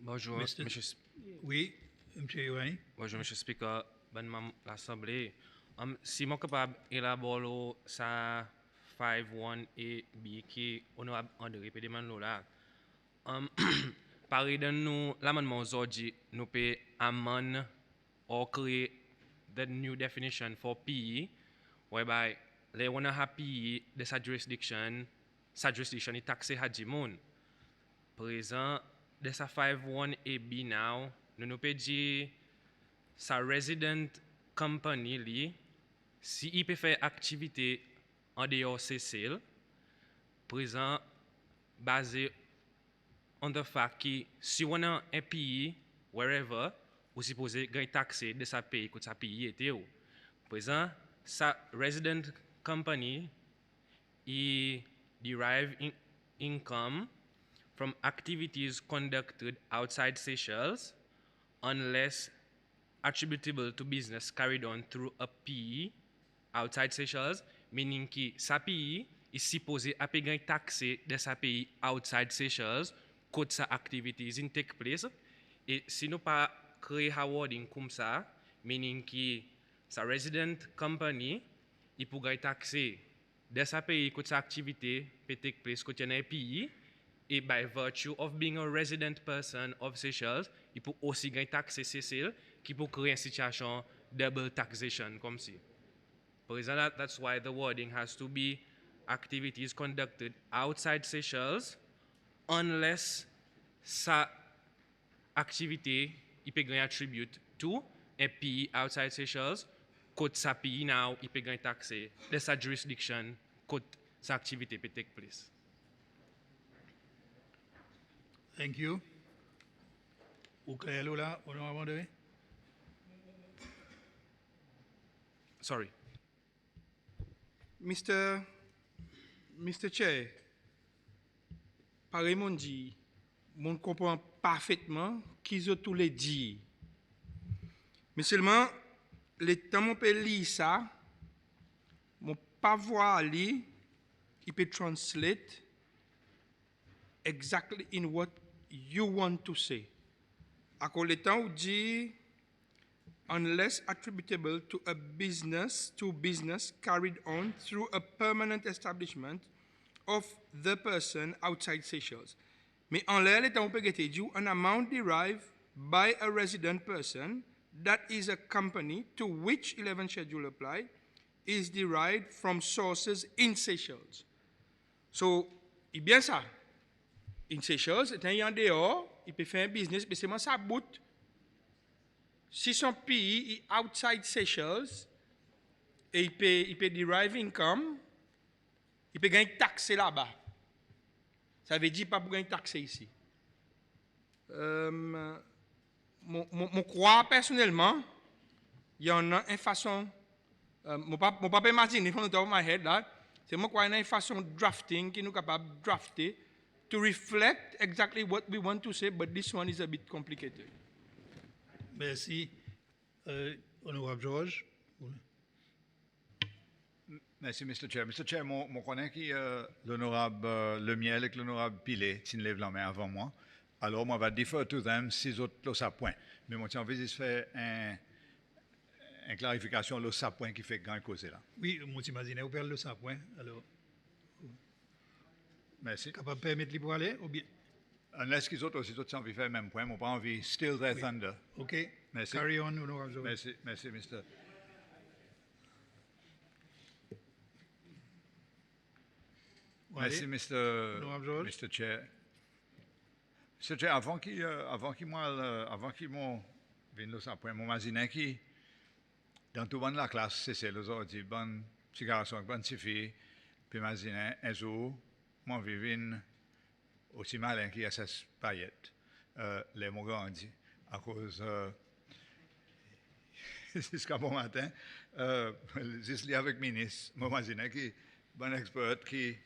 Bonjour, Mr. monsieur. Oui, M. Yohani. Bonjour, monsieur Speaker. Bonne l'Assemblée. Si je suis capable d'élaborer ça 5-1 et B qui honorable André peut demander là. Par exemple, nous l'amendement aujourd'hui nous peut amend or create the new definition for PE, whereby they wanna have PE de sa jurisdiction est taxé à Jimoun. Présent de sa 5-1 et B now, nous peut dire sa resident company li, si il peut faire activité en dehors CCL, présent basé on the fact que si on a un pays, wherever, vous supposez gagner taxé de sa pays que sa pays était où. Présent, sa resident company, il derive income from activities conducted outside Seychelles, unless attributable to business carried on through a PE outside Seychelles, meaning que sa pays est supposé à payer taxé de sa pays outside Seychelles, quand sa activities in take place. Et si nous pas créer un wording comme ça, meaning que sa resident company, il pourrait taxer de sa pays quand sa activité peut take place quand il y a un pays, et by virtue of being a resident person of Seychelles, il peut aussi gagner taxer Seychelles, qui peut créer une situation double taxation comme si. For example, that's why the wording has to be activities conducted outside Seychelles, unless sa activité, il peut gagner attribute to un pays outside Seychelles, côté sa pays now, il peut gagner taxé, de sa jurisdiction, côté sa activité peut take place. Thank you. Ou clair là, honorable André? Sorry. Mr. Chair, pareil, mon dit, mon comprend parfaitement qu'ils ont tous les dit. Mais seulement, le temps mon peut lire ça, mon pas voir lire, il peut translate exactly in what you want to say. À cause le temps où dit unless attributable to a business carried on through a permanent establishment of the person outside Seychelles. Mais en l'air, le temps où peut être dit an amount derived by a resident person that is a company to which 11 schedule apply is derived from sources in Seychelles. So, c'est bien ça. In Seychelles, c'est un dehors, il peut faire un business, mais c'est moi ça bout. Si son pays est outside Seychelles, et il peut derive income, il peut gagner taxé là-bas. Ça veut dire pas pour gagner taxé ici. Mon crois personnellement, il y en a une façon, mon papa imagine, from the top of my head, là, c'est moi crois une façon drafting qui nous capable de drafter to reflect exactly what we want to say, but this one is a bit complicated. Merci. Honorable George? Merci, Mr. Chair. Mr. Chair, je connais que l'honorable Lemiel et l'honorable Pilet s'ils lèvent la main avant moi. Alors, moi, je vais defer to them si autres le sa point. Mais moi, tiens, envie de faire une clarification le sa point qui fait grand cause là. Oui, moi, j'imagine, vous perdez le ça point. Alors, Merci. capable de permettre lui pour aller ou bien? Unless qu'ils autres aussi, autres envie de faire le même point, moi, pas envie steal their thunder. OK. Merci. Carry on, honorable George. Merci, merci, Mr. Merci, Honorable George. Mr. Chair. Mr. Chair, avant qu'il m'ont venu là, point, mon imaginé qui dans tout le monde de la classe, c'est le jour dit bon petit garçon, bonne petite fille, puis imaginé un jour, moi vivine aussi malin qui a ses paillettes, les mon grandi à cause jusqu'à bon matin, juste là avec ministre, moi imaginé qui bon expert qui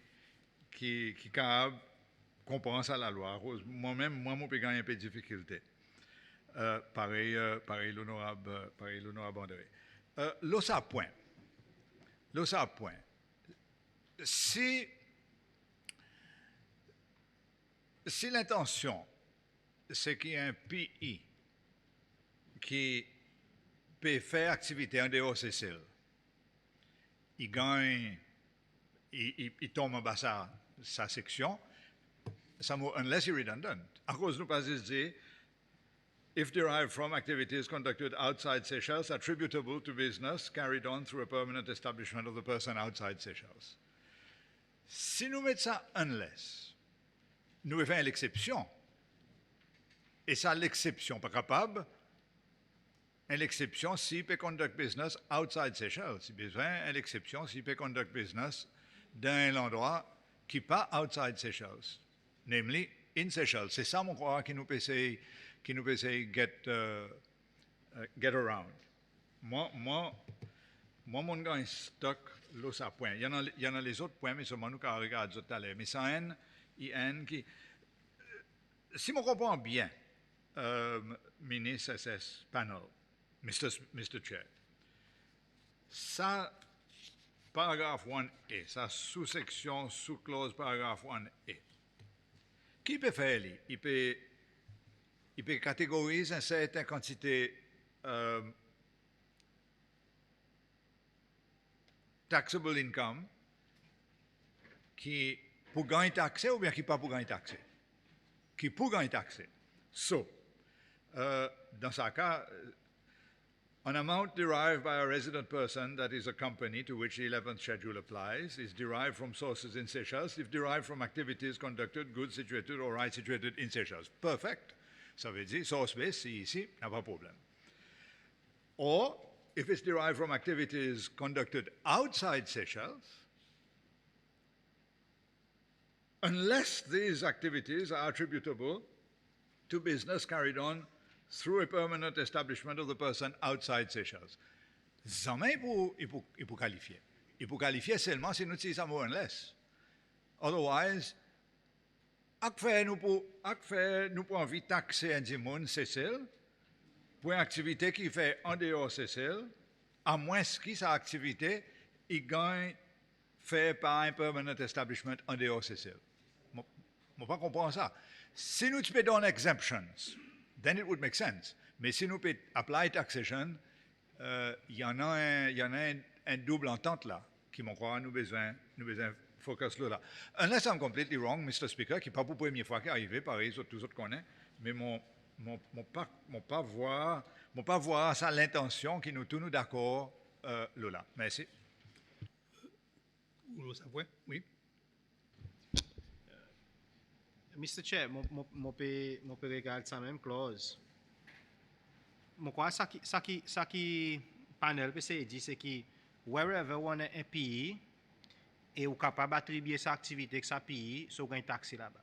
capable comprendre ça la loi. Moi-même, moi, peux gagner un peu de difficulté. Pareil, l'honorable André. L'autre point. Si l'intention, c'est qu'il y a un pays qui peut faire activité en dehors de Seychelles, il gagne, il tombe en bas sa section, ça mot unless redundant. À cause nous pas dire if derived from activities conducted outside Seychelles attributable to business carried on through a permanent establishment of the person outside Seychelles. Si nous mettons ça unless, nous faisons l'exception. Et ça, l'exception, pas capable. L'exception, s'il peut conduct business outside Seychelles. Si besoin, l'exception, s'il peut conduct business dans un endroit qui n'est pas outside Seychelles. Namely, in Seychelles. C'est ça, mon croire, qui nous peut essayer get around. Moi, mon gars est stock, là, ça point. Il y en a les autres points, mais seulement nous, quand on regarde tout à l'heure. Mais ça, il y a un qui... Si je comprends bien, ministre SS panel, Mr. Chair, ça, paragraphe 1A, ça sous-section, sous-clause, paragraphe 1A, qui peut faire, il peut catégoriser une certaine quantité taxable income qui pour gagner taxé ou bien qui pas pour gagner taxé. Qui pour gagner taxé. So, dans ce cas, An amount derived by a resident person that is a company to which the 11th schedule applies is derived from sources in Seychelles if derived from activities conducted, goods situated or rights situated in Seychelles. Perfect. Ça veut dire source base, c'est ici, n'a pas de problème. Or, if it's derived from activities conducted outside Seychelles, unless these activities are attributable to business carried on through a permanent establishment of the person outside Seychelles. Jamais il peut qualifier. Il peut qualifier seulement si nous utilisons un mot unless. Otherwise, nous pouvons envie de taxer un monde Seychelles pour une activité qui fait en dehors Seychelles, à moins que sa activité il gagne fait par un permanent establishment en dehors Seychelles. Je ne pas comprendre ça. Si nous faisons des exemptions, then it would make sense. Mais si nous apply taxation, il y en a un double entente là, qui m'en croit, nous besoin focus là. Unless I'm completely wrong, Mr. Speaker, qui n'est pas pour la première fois qui est arrivé, pareil, tous les autres connaissent, mais pas voir ça l'intention qui nous tous nous d'accord là. Merci. Vous le savez, oui. Mr. Chair, je peux regarder ça même clause. Je crois que ça qui panel peut se dire c'est que wherever on a un pays et on est capable d'attribuer sa activité que sa pays, so gagne taxe là-bas.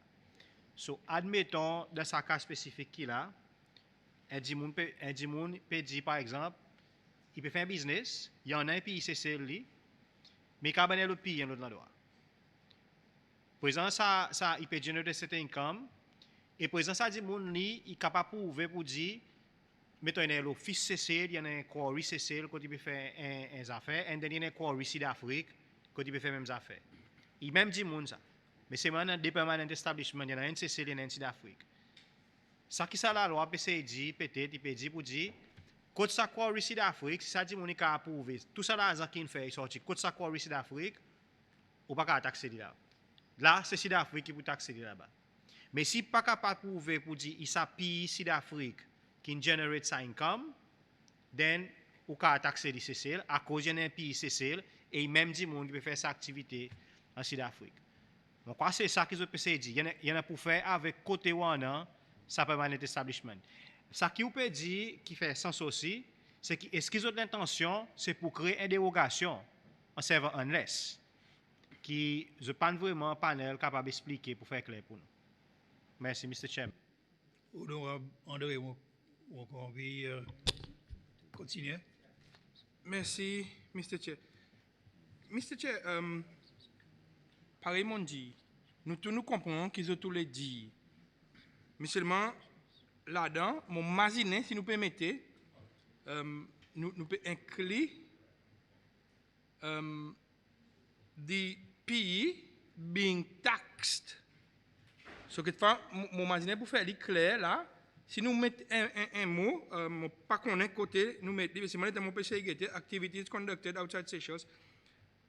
So admettons dans ce cas spécifique qui là, un dimoun peut dire par exemple, il peut faire un business, il y en a un pays c'est celui, mais il y a l'autre pays, l'autre endroit. Par exemple, ça, il peut générer cet income. Et par exemple, ça dit mon li, il est capable de prouver pour dire, mettons, il y a l'office CCL, il y a un quarry CCL, quand il peut faire un affaire, et il y a un quarry Sud-Afrique, quand il peut faire même affaires. Il même dit mon ça. Mais c'est maintenant des permanent establishment, il y en a un CCL, il y en a un Sud-Afrique. Ça qui ça la loi peut se dire, peut-être, il peut dire pour dire, quand ça quarry Sud-Afrique, si ça dit mon il capable de prouver, tout ça là, qui fait, il sorti, quand ça quarry Sud-Afrique, ou pas qu'à taxer là. Là, c'est Sud-Afrique qui peut taxer là-bas. Mais si pas capable de prouver pour dire qu'il s'appuie Sud-Afrique qui génère sa income, then ou peut taxer les CCL à cause d'un pays CCL et même du monde qui peut faire sa activité en Sud-Afrique. Donc, c'est ça qu'ils ont pu dire. Il y en a pour faire avec côté Wana, ça permanent establishment. Ça qui peut dire qui fait sens aussi, c'est que est-ce qu'ils ont l'intention, c'est pour créer une dérogation en servant unless. Qui je pense vraiment panel capable d'expliquer pour faire clair pour nous. Merci, Mr. Chairman. Honorable André, vous avez envie de continuer? Merci, Mr. Chair. Mr. Chair, pareillement dit, nous tous nous comprenons qu'ils ont tous les dit. Mais seulement, là-dedans, mon imaginer, si nous permettez, nous pouvons inclure the pays being taxed. So que mon imaginer pour faire clair là, si nous mettons un mot, pas qu'on ait côté, nous mettons, c'est mon mot PC activities conducted outside Seychelles,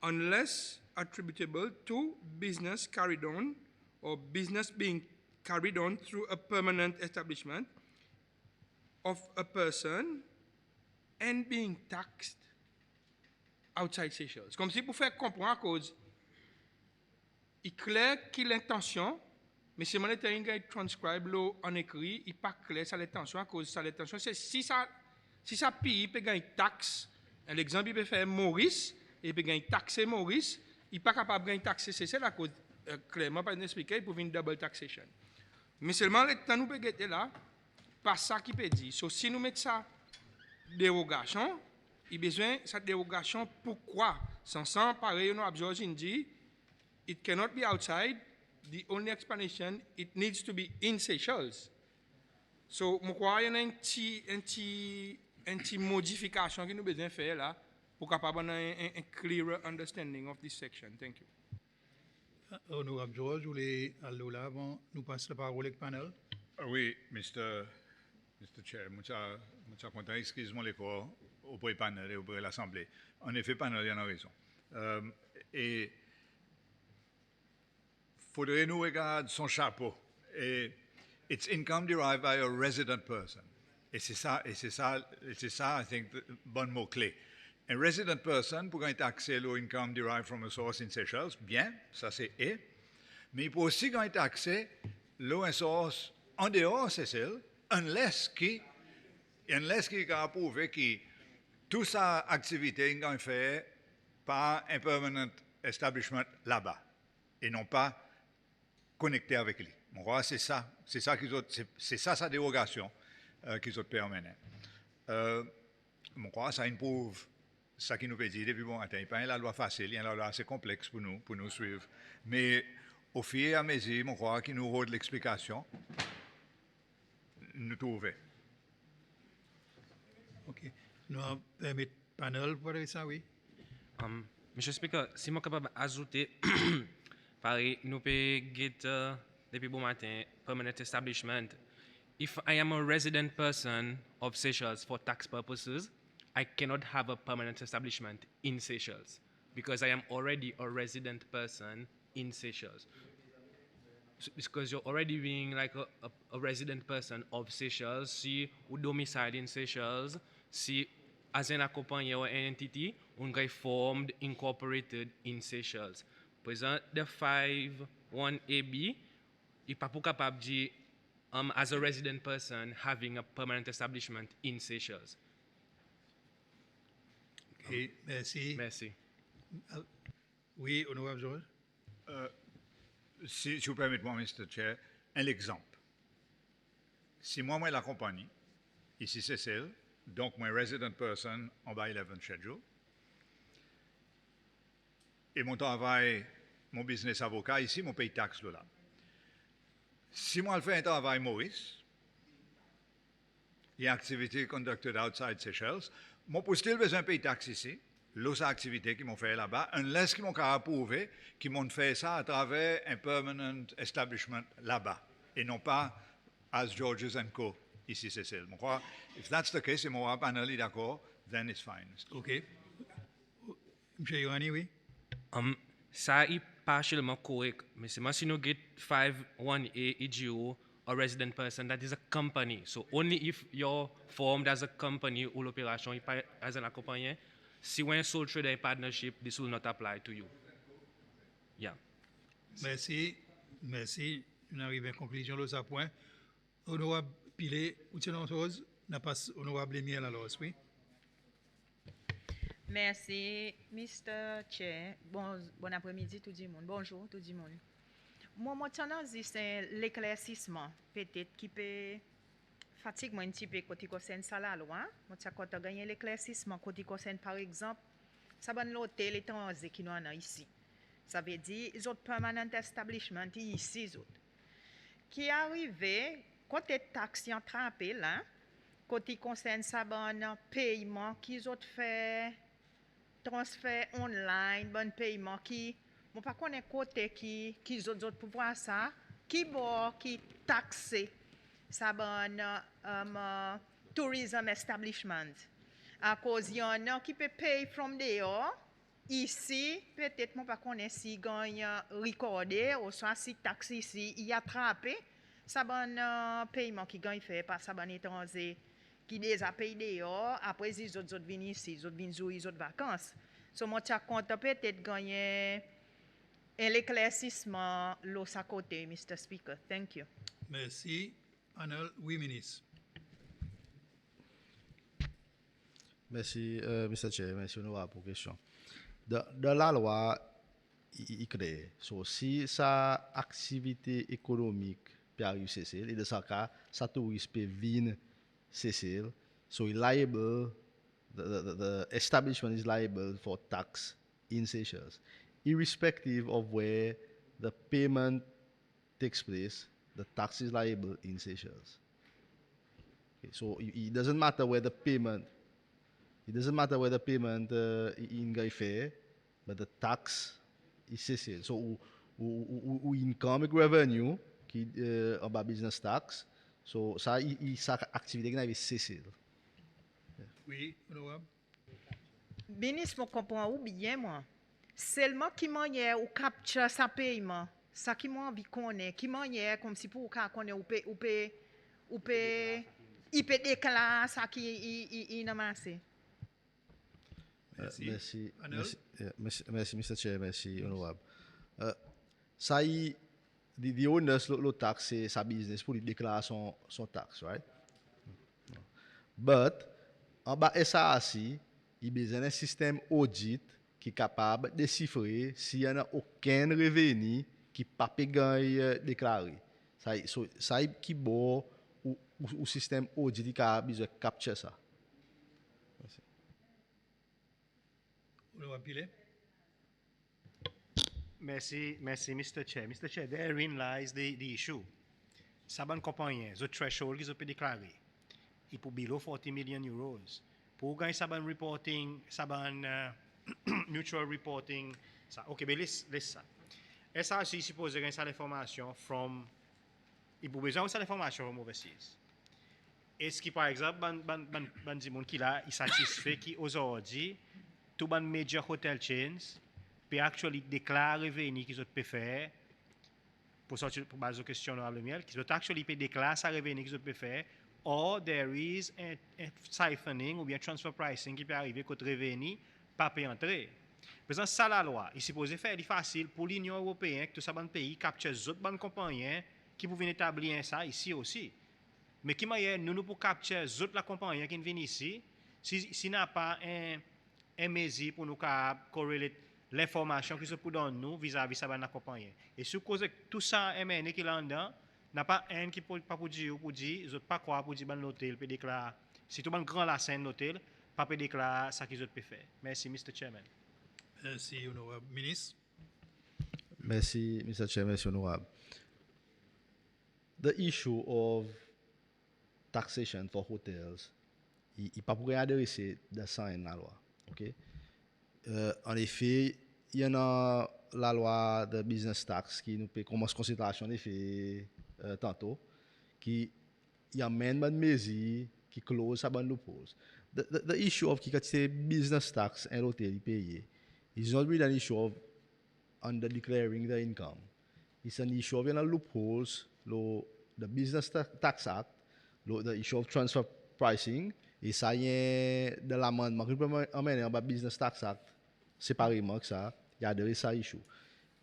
unless attributable to business carried on or business being carried on through a permanent establishment of a person and being taxed outside Seychelles. Comme si pour faire comprendre à cause, il est clair qu'il l'intention, mais si on est transcribe l'eau en écrit, il n'est pas clair ça l'intention à cause ça l'intention. C'est si ça pays peut gagner taxe, l'exemple il peut faire Maurice, il peut gagner taxe Maurice, il n'est pas capable de gagner taxe c'est la cause clairement pas expliquer pour une double taxation. Mais seulement le temps nous peut être là, pas ça qui peut dire. So, si nous mettons ça dérogation, il y a besoin de cette dérogation. Pourquoi? Sans pareil, nous avons dit, it cannot be outside. The only explanation, it needs to be in Seychelles. So, je crois qu'il y a une petite modification que nous avons besoin de faire là pour capable un clearer understanding of this section. Thank you. Honorable George, vous voulez aller là avant nous passer la parole avec le panel? Oui, Mr. Chair, je suis content, excusez-moi les corps, auprès du panel et auprès de l'Assemblée. En effet, le panel, il y en a raison. Et il faudrait nous regarder son chapeau. Et it's income derived by a resident person. Et c'est ça, I think, bon mot-clé. Un resident person pour gagner accès à l'income derived from a source in Seychelles, bien, ça c'est et. Mais il peut aussi gagner accès à une source en dehors de Seychelles, unless qu'il a prouvé que toute sa activité est faite par un permanent establishment là-bas et non pas connecté avec lui. Mon roi, c'est ça sa dérogation qu'ils ont permis. Mon roi, ça prouve ça qui nous peut dire depuis bon matin. Il n'y a pas la loi facile, il y a une loi assez complexe pour nous suivre. Mais au fur et à mesure, mon roi, qui nous rôde l'explication, nous trouvons. OK. Nous avons permis panel pour ça, oui. Mr. Speaker, si je capable d'ajouter, pareil, nous pouvons get depuis bon matin permanent establishment. If I am a resident person of Seychelles for tax purposes, I cannot have a permanent establishment in Seychelles because I am already a resident person in Seychelles. Because you're already being like a resident person of Seychelles, si ou domicile in Seychelles, si as an accompagné or an entity, on est formed, incorporated in Seychelles. Present the 5(1)(ab), il pas pour capable de dire as a resident person having a permanent establishment in Seychelles. OK, merci. Merci. Oui, honorable Georges. Si vous permettez, Mr. Chair, un exemple. Si moi la compagnie, ici c'est celle, donc moi resident person en bas 11 schedule, et mon travail, mon business avocat ici, mon paye taxe là. Si moi je fais un travail Maurice, et activité conducted outside Seychelles, moi pour still besoin de payer taxe ici, l'autre activité qu'ils m'ont fait là-bas, unless qu'ils m'ont approuvé qu'ils m'ont fait ça à travers un permanent establishment là-bas, et non pas as George's and Co. ici Seychelles. Je crois, if that's the case, et mon panel est d'accord, then it's fine. OK. M. Yohani, oui. Ça est partially correct, mais c'est moi si nous get 5(1)(a) EGO, a resident person, that is a company. So only if you're formed as a company ou l'opération as an accompagnant, si vous êtes un sole trader partnership, this will not apply to you. Yeah. Merci. Merci. Nous arrivons à la conclusion de ce point. Honorable Pilet, ou tient autre chose? N'a pas honorable Lémiel alors, oui. Merci, Mr. Chair. Bon après-midi, tout le monde. Bonjour, tout le monde. Moi, c'est l'éclaircissement, peut-être, qui peut fatiguer un petit peu quand il concerne ça la loi. Moi, quand on gagne l'éclaircissement, quand il concerne, par exemple, ça va l'hôtel étranger qui nous en a ici. Ça veut dire, les autres permanent establishment ici, les autres. Qui arrivé, quand les taxes sont attrapées là, quand il concerne ça, bon paiement, qu'ils ont fait transfert online, bon paiement, qui, bon, pas qu'on est côté qui ont pouvoir ça, qui taxé, ça bon tourism establishment. À cause il y en a qui peut payer from dehors. Ici, peut-être, moi, pas qu'on est si gagne recordé, ou soit si taxe ici, il attrapé, ça bon paiement qui gagne fait par ça bon étranger qui déjà payé dehors, après ils autres viennent ici, ils autres viennent jouer, ils autres vacances. So moi tu compte peut-être gagner l'éclaircissement l'autre à côté, Mr. Speaker. Thank you. Merci. Panel, oui, ministre. Merci, Mr. Chair. Merci, honorable, pour la question. Dans la loi, il crée. So, si sa activité économique peut arriver Seychelles, et de ce cas, sa touriste peut venir Seychelles, so liable, the establishment is liable for tax in Seychelles, irrespective of where the payment takes place. The tax is liable in Seychelles. Okay, so it doesn't matter where the payment. It doesn't matter where the payment in Gaifé, but the tax is Seychelles. So, ou income revenue qui en bas business tax. So, ça activité qui n'a Seychelles. Oui, honorable. Ministre, je comprends bien, moi. Seulement qui manière ou capture sa paiement, ça qui m'a envie qu'on ait, qui manière comme si pour qu'on ait ou peut il peut déclarer ça qui est amassé. Merci. Merci, Panel? merci, Mr. Chair, merci, Honorable. Ça y the owners le tax c'est sa business pour lui déclarer son taxe, right? But en bas SAC, il y a besoin d'un système audit qui est capable de déchiffrer s'il n'y a aucun revenu qui n'a pas déclaré. Ça y qui bon ou système audit qui a besoin de capturer ça. Honorable Pilet? Merci, Mr. Chair. Mr. Chair, therein lies the issue. Saban compagnie, the threshold qu'ils ont déclaré, il peut below 40 million euros. Pour gagner saban reporting, saban mutual reporting, ça. Ok, mais laisse ça. SRC suppose gagner ça l'information from, il peut besoin de ça l'information from overseas. Est-ce que par exemple, ban di moun qui là, il satisfait qu'aujourd'hui, tout ban major hotel chains peut actually déclarer revenu qu'ils ont pu faire pour sortir pour base de question honorable miel qu'ils ont actually peut déclarer sa revenu qu'ils ont pu faire or there is a siphoning ou bien transfer pricing qui peut arriver côté revenu pas peut entrer. Par exemple ça la loi il supposé faire il facile pour l'Union européenne que tout ça ban pays capture les autres ban compagnies qui pouvaient établir ça ici aussi. Mais qui manière nous pour capturer les autres la compagnie qui viennent ici si n'a pas un mesure pour nous corréler l'information qui se peut donner nous vis-à-vis ça la compagnie. Et sur cause tout ça est mené qui là dedans, n'a pas un qui peut pas pour dire ils autres pas quoi pour dire ban l'hôtel peut déclarer si tout ban grand la scène l'hôtel pas peut déclarer ça qu'ils autres peut faire. Merci Mr. Chairman. Merci, Honorable Ministre. Merci, Mr. Chair, merci, Honorable. The issue of taxation for hotels, il pas pour adresser dans ça dans la loi. Okay? En effet, il y en a la loi de business tax qui nous peut commencer consultation en effet tantôt, qui y amène une mesure qui close sa bonne loophole. The issue of qui c'est business tax et l'hôtel payé is not really an issue of under declaring the income. It's an issue of loopholes, the Business Tax Act, the issue of transfer pricing, et ça y est de l'amendement qui peut amener en Business Tax Act séparément que ça, il y a de ça issue.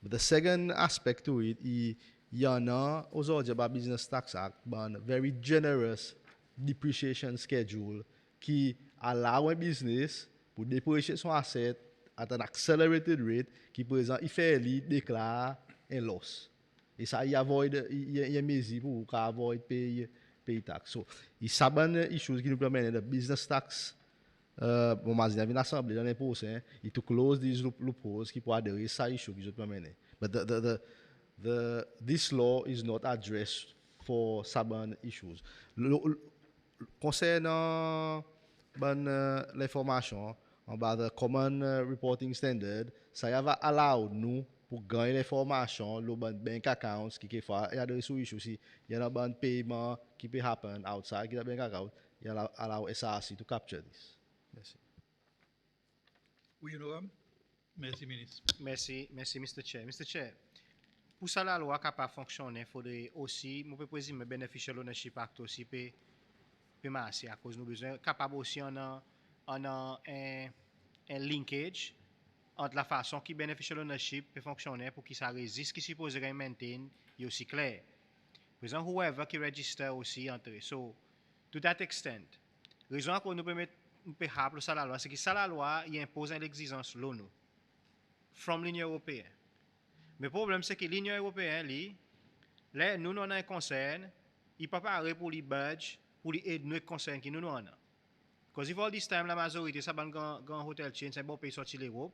But the second aspect to it, il y en a aujourd'hui dans Business Tax Act, un very generous depreciation schedule qui allow un business pour déprécier son asset at an accelerated rate qui présente il fait lui déclare un loss et ça il avoid il y a mesure pour avoid payer tax so il saban issues qui nous permettent de business tax bon mas il y a une assemblée dans l'impôt hein il to close these loopholes qui pour adhérer ça issue qui nous permettent but this law is not addressed for saban issues concernant l'information en bas de Common Reporting Standard, ça va allow nous pour gagner l'information, le bank accounts qui fait, il y a des sous aussi, il y a un paiement qui peut happen outside the bank account, il y a allow SRC to capture this. Merci. Oui, Honorable. Merci, Ministre. Merci, Mr. Chair. Mr. Chair, pour ça la loi capable fonctionner, il faudrait aussi, nous peut présumer Beneficial Ownership Act aussi peut marcher à cause nous besoin capable aussi un linkage entre la façon qui beneficial ownership peut fonctionner pour qu'il ça résiste qui supposerait maintain est aussi clair. Par exemple, whoever qui register aussi entre. So, to that extent, raison qu'on nous permet rappeler ça la loi, c'est que ça la loi il impose une exigence l'ONU from l'Union européenne. Mais le problème c'est que l'Union européenne là nous on a un concern, il pas parler pour les budget pour les aider nous concern qui nous on a. Because if all this time la majorité ça ban grand hotel chain c'est bon pays sorti l'Europe,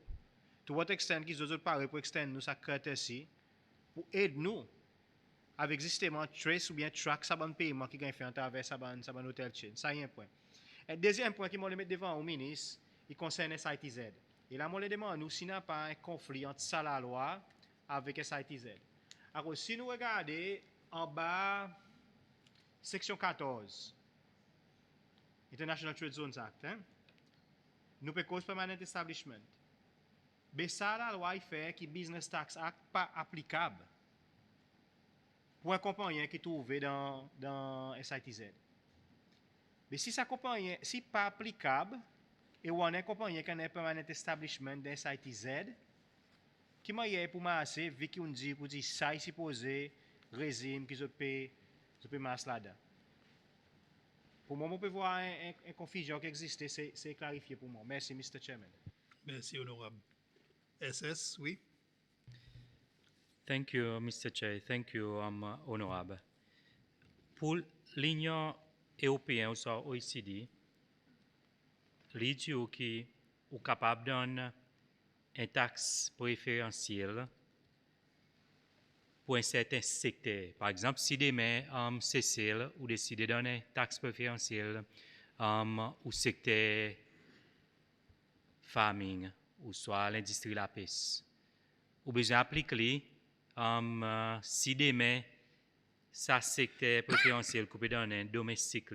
to what extent qu'ils autres parler pour extend nous ça courtesy pour aider nous avec justement trace ou bien track ça ban paiement qui gagne fait à travers ça ban hotel chain. Ça y est un point. Et deuxième point qui m'a le mettre devant au ministre, il concerne SITZ. Et là, moi, le demande, nous, s'il n'y a pas un conflit entre ça la loi avec SITZ. Alors, si nous regardons en bas, section 14, International Trade Zones Act, nous pouvons cause permanent establishment. Mais ça, la loi, il fait que Business Tax Act pas applicable pour un compagnon qui est trouvé dans SITZ. Mais si ça compagnie, si pas applicable, et on a compagnie qui a un permanent establishment d'un SITZ, qui m'a pour masser, vu qu'on dit, pour dire ça, il supposé, régime, qui se peut masser là-dedans. Pour moi, on peut voir une confusion qui existe, c'est clarifié pour moi. Merci, Mr. Chairman. Merci, honorable. SS, oui. Thank you, Mr. Chair. Thank you, Honorable. Pour l'Union européenne ou soit OECD, l'idée qui est capable de donner une taxe préférentielle pour un certain secteur. Par exemple, si demain, CCL ou décide de donner une taxe préférentielle au secteur farming ou soit l'industrie de la pêche, ou besoin d'appliquer si demain, ça secteur préférentiel qu'on peut donner domestique,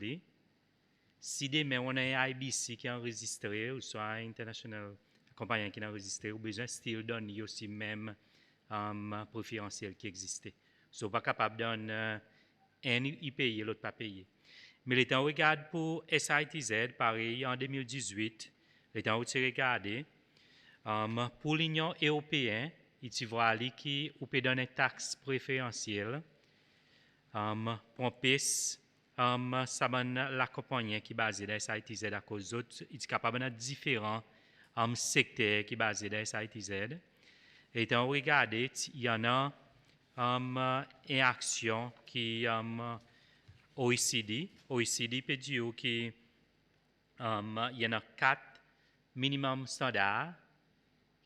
si demain on a un IBC qui est enregistré ou soit un international compagnie qui est enregistré, ou besoin de donner aussi même préférentiel qui existait. So, pas capable de donner un y payer, l'autre pas payer. Mais les temps regarde pour SITZ, pareil, en 2018, les temps où tu regardes, pour l'Union européenne, il y a qui ou peut donner taxe préférentielle pour un pays, ça la compagnie qui est basée dans SITZ à cause d'autres, il est capable de différents secteurs qui sont basés dans SITZ. Et quand on regarde, il y en a une action qui OECD peut dire qu'il y en a 4 minimum standards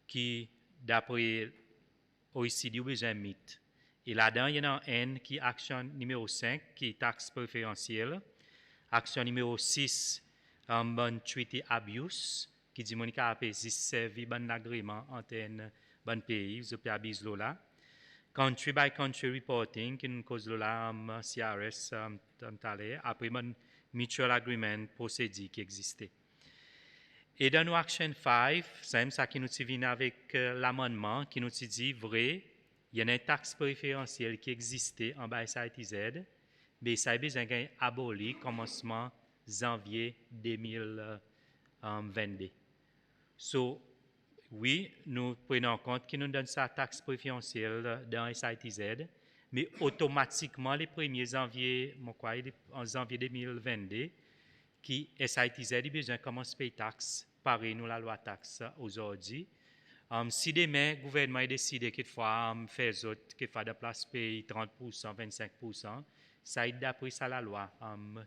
qui, d'après OECD, ont besoin de mettre. Et là-dedans, il y en a un qui est action numéro 5, qui est taxe préférentielle. Action numéro 6, treaty abuse, qui dit que a servi bon agrément entre un pays, je peux abuser là. Country by country reporting, qui nous cause là, CRS, après un mutual agreement procédure qui existait. Et dans nos Action 5, c'est ça qui nous vient avec l'amendement qui nous dit vrai, il y a une taxe préférentielle qui existait en bas SITZ, mais ça a besoin d'être aboli commencement janvier 2022. So, oui, nous prenons en compte qu'ils nous donnent sa taxe préférentielle dans SITZ, mais automatiquement, les 1er janvier, en janvier 2022, qui SITZ a besoin de commencer à payer taxe, pareil nous la loi taxe aujourd'hui. Si demain, le gouvernement a décidé qu'il faut faire autres, qu'il faut de place payer 30%, 25%, ça est d'après ça la loi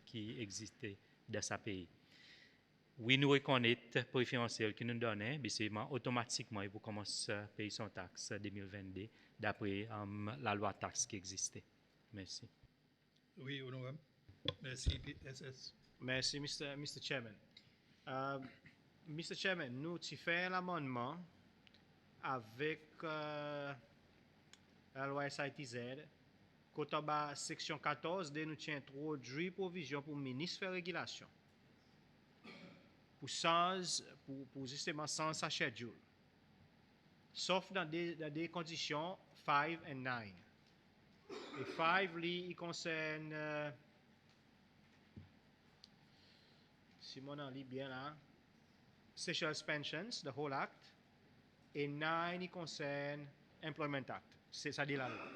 qui existait dans ce pays. Oui, nous reconnaissons préférentiel qui nous donne, mais c'est automatiquement, il faut commencer à payer son taxe 2022 d'après la loi taxe qui existait. Merci. Oui, honorable. Merci, SS. Merci, Mr. Chairman. Mr. Chairman, nous avons fait l'amendement avec la loi SITZ. Quand on a section 14, nous avons introduit provision pour le ministre de la régulation. Pour justement sans sa schedule. Sauf dans des conditions 5 et 9. Et 5, il concerne, si mon en lit bien là, Social Pensions, the whole act. Et 9, il concerne Employment Act. C'est ça dit la loi.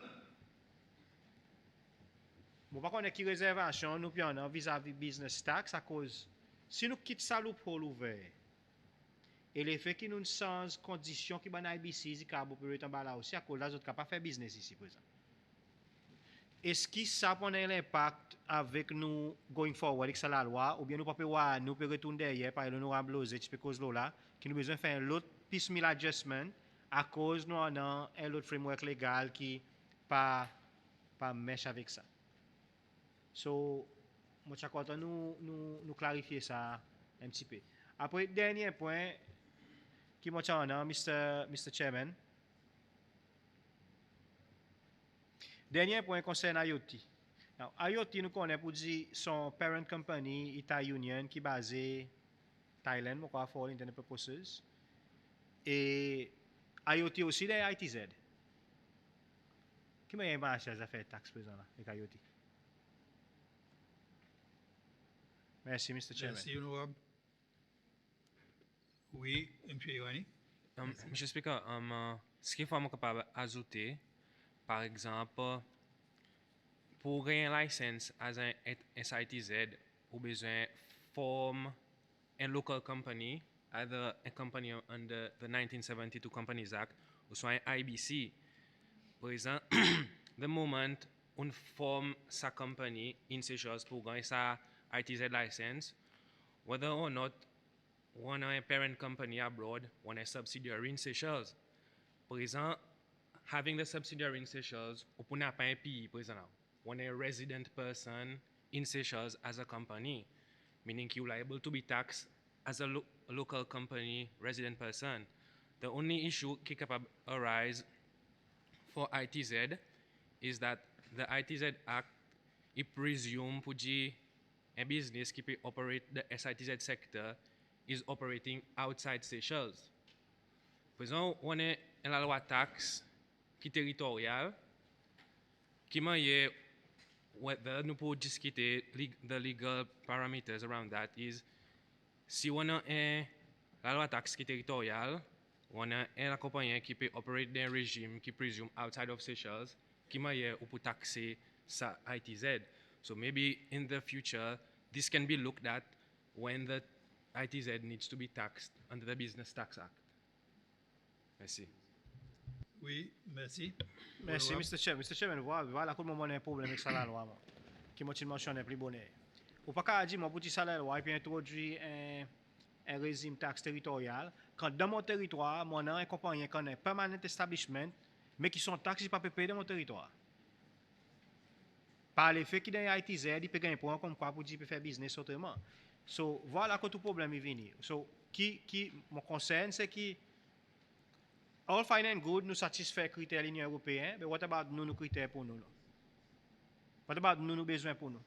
Bon, par contre, qui réservation nous prenons vis-à-vis business tax à cause, si nous quittons ça loophole ouvert, et l'effet qui nous change conditions qui ban IBC, qui a beaucoup de temps là aussi, à cause de l'autre qui pas faire business ici, par exemple. Est-ce que ça peut avoir l'impact avec nous going forward avec la loi, ou bien nous pouvons retourner derrière par l'honorable Lozé, qui cause là, qui nous besoin de faire l'autre piecemeal adjustment à cause nous avons un autre framework légal qui pas mesh avec ça. So, moi, je crois que nous clarifier ça un petit peu. Après, dernier point, qui m'a Mr. Chairman. Dernier point concerne IoT. Now, IoT, nous connaissons pour dire son parent company, Ita Union, qui est basée Thaïlande, pour for internet purposes. Et IoT aussi, c'est ITZ. Qui m'a acheté les affaires de taxes présent là, avec IoT? Merci, Mr. Chairman. Merci, honorable. Oui, M. Irani. Monsieur le Speaker, ce qu'il faut capable d'ajouter, par exemple, pour gagner un licence as un SITZ, ou besoin form a local company, either a company under the 1972 Companies Act, ou soit un IBC. Par exemple, the moment on forme sa company in Seychelles pour gagner sa ITZ license, whether or not one a parent company abroad, one a subsidiary in Seychelles. For example, having the subsidiary in Seychelles, on n'a pas un pays, for example, one a resident person in Seychelles as a company, meaning you are able to be taxed as a local company resident person. The only issue that can arise for ITZ is that the ITZ Act, it presumes that a business qui peut operate the SITZ sector is operating outside Seychelles. Par exemple, on a la loi taxe qui est territoriale, qui m'a whether nous pouvons discuter the legal parameters around that is si on a la loi taxe qui est territoriale, on a la compagnie qui peut operate dans un régime qui présume outside of Seychelles, qui m'a ou pour taxer sa ITZ. So maybe in the future, this can be looked at when the ITZ needs to be taxed under the Business Tax Act. Merci. Oui, merci. Merci, Honorable. Mr. Chairman. Mr. Chairman, voilà comment on a un problème avec ça la loi, qui m'a mentionné plus bonnet. Ou pas qu'à dire, moi, pour ça la loi, et puis introduire un régime taxe territorial, quand dans mon territoire, moi, on a une compagnie qui a un permanent establishment, mais qui sont taxés pas payés dans mon territoire. Par l'effet qu'il y a un ITZ, il peut gagner un point comme quoi pour dire qu'il peut faire business autrement. So, voilà quand tout problème est venu. So, qui mon concerne, c'est que all fine and good nous satisfait les critères de l'Union européenne, mais what about nous, nos critères pour nous? Là? What about nous, nos besoins pour nous?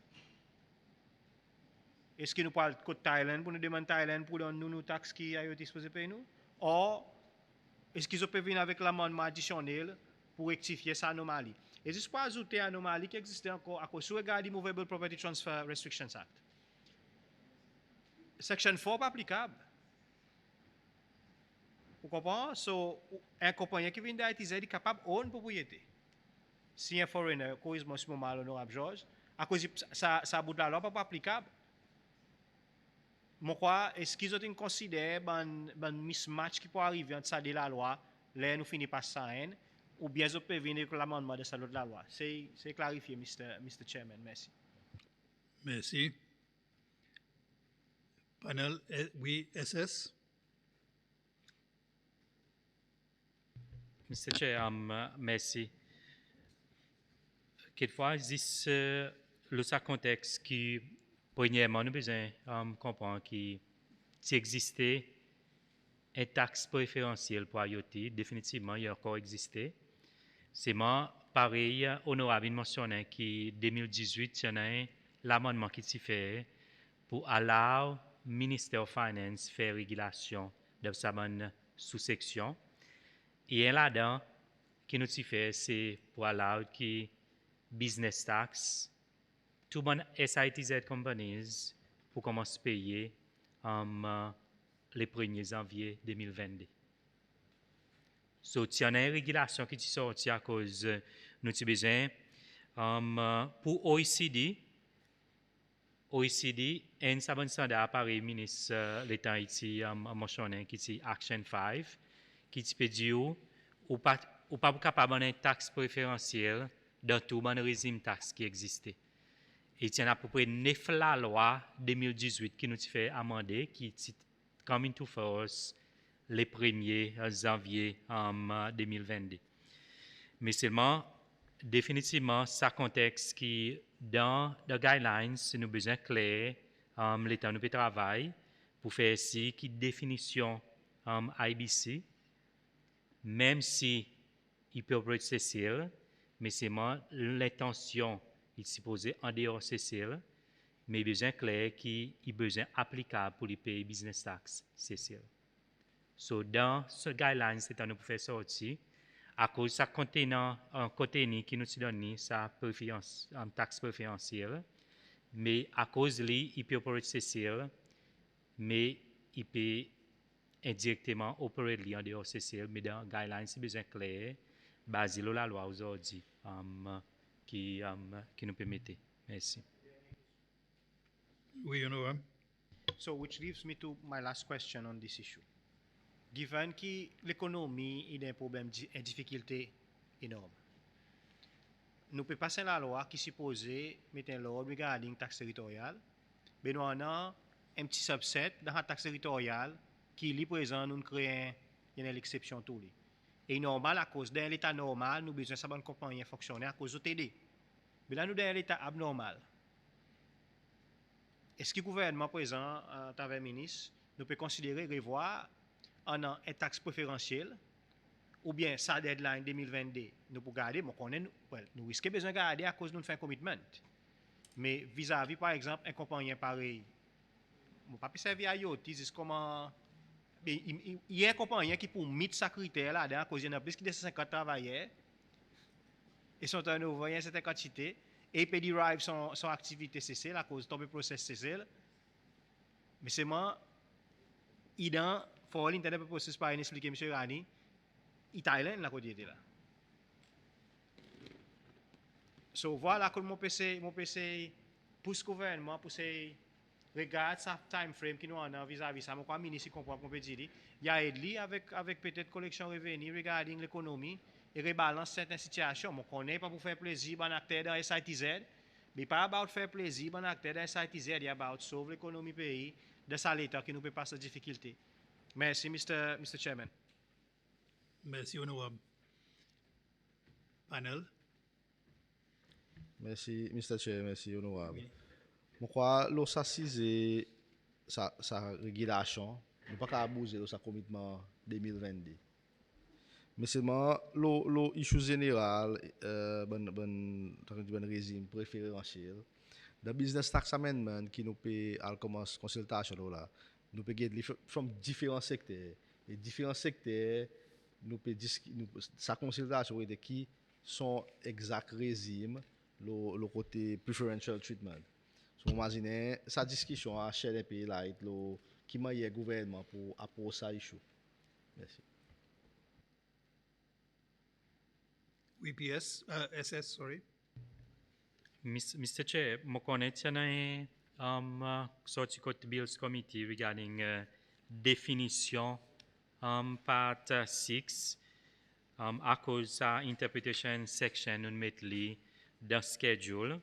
Est-ce que nous parlons de Thaïlande pour nous demander Thaïlande pour nous nos taxes qui a été disposées pour nous? Ou est-ce qu'ils peuvent venir avec l'amendement additionnel pour rectifier cette anomalie? Et juste pour ajouter une anomalie qui existe encore à cause de regarder Movable Property Transfer Restrictions Act. Section 4 pas applicable. Vous comprenez? So, un compagnie qui vient d'ITZ est capable d'own propriété. Si un foreigner, cause moi, ce mal honorable George, à cause de ça bout de la loi pas applicable. Moi, quoi, est-ce qu'ils ont considéré un mismatch qui peut arriver entre ça et la loi, là, nous finissons par ça, ou bien ils peuvent venir avec l'amendement de ça de la loi? C'est clarifié, Mr. Chairman. Merci. Merci. Panel, oui, SS. Mr. Chair, merci. Quelquefois, il existe le contexte qui, premièrement, nous besoin comprendre qu'il existait une taxe préférentielle pour IoT. Définitivement, il y a encore existé. C'est pareil, honorable mentionné qu'en 2018, il y en a l'amendement qui s'y fait pour allow ministère of Finance faire régulation de sa sous-section. Et là-dedans, qui nous fait, c'est pour allow qui business tax, tout le monde SITZ companies pour commencer à payer les 1er janvier 2022. So, il y a une régulation qui est sortie à cause nous avons besoin pour OECD, un sabon standard par le ministre l'État ici mentionné qui est Action 5, qui peut dire ou pas capable d'une taxe préférentielle dans tout le régime taxe qui existait. Et il y a à peu près 9 la loi 2018 qui nous fait amender, qui est come into force le 1er janvier 2022. Mais seulement, définitivement, ça contexte qui, dans les guidelines, nous avons besoin clair, l'État nous travaille pour faire ici qui définition IBC, même si il peut être Cécile, mais c'est l'intention est supposée en dehors Cécile, mais besoin clair qui est besoin applicable pour les pays business tax Cécile. So, dans ce guideline, c'est à nous faire sortir, à cause de ça contenant un contenu qui nous donne sa taxe préférentielle, Mais à cause de lui, il peut opérer Cécile, mais il peut indirectement opérer lui en dehors de Cécile, mais dans guidelines, c'est besoin clair, basé sur la loi aujourd'hui, qui nous permettait. Merci. Oui, honorable. So, which leads me to my last question on this issue. Given que l'économie est un problème, une difficulté énorme, nous pouvons passer la loi qui suppose mettre l'ordre regarding taxe territoriale, mais nous avons un petit subset dans la taxe territoriale qui est présent, nous créons une exception tout lui. Et normal, à cause d'un état normal, nous avons besoin de savoir une compagnie fonctionner à cause de TD. Mais là, nous avons un état abnormal. Est-ce que le gouvernement présent, à travers le ministre, nous peut considérer revoir un taxe préférentielle ou bien sa deadline 2022, nous pouvons garder, nous risquons besoin de garder à cause de nous faire un commitment. Mais vis-à-vis, par exemple, un compagnie pareil, je ne pas servir à IoT, c'est comment. Il y a un compagnie qui pour mettre sa critère là, à cause il y en a plus de 50 travailleurs, et son turnover, il y a une certaine quantité, et il peut derive son activité CC, à cause de process CC. Mais c'est moi, il faut l'intérêt de processus par expliquer, M. Rani, Thaïlande la côté là. So voilà comment mon PC pour ce gouvernement pour ce regarde sa time frame qui nous en vis-à-vis ça mon ministre comprend qu'on peut dire il y a aidé avec peut-être collection revenu regarding l'économie et rebalance certaines situations mon connaît pas pour faire plaisir bon acteur dans SITZ mais pas about faire plaisir bon acteur dans SITZ il y a about sauver l'économie pays de ça l'état qui nous peut passer difficulté. Merci Mr. Chairman. Merci, honorable. Panel. Merci, Mr. Chair, merci, honorable. Je crois que l'on s'assise sa régulation, nous pas qu'à abuser de sa commitment 2022. Mais seulement, l'issue générale, bon régime préférentiel, le business tax amendment qui nous peut à commencer consultation là, nous peut get from différents secteurs. Et différents secteurs, nous peut sa consultation de qui sont exact régime le côté preferential treatment. So imaginez sa discussion à chez les pays là qui m'a le gouvernement pour approcher ça issue. Merci. Oui, PS, SS, sorry. Mr. Chair, je connais un sorti code bills committee regarding definition part 6 à cause de interpretation section nous mettons dans schedule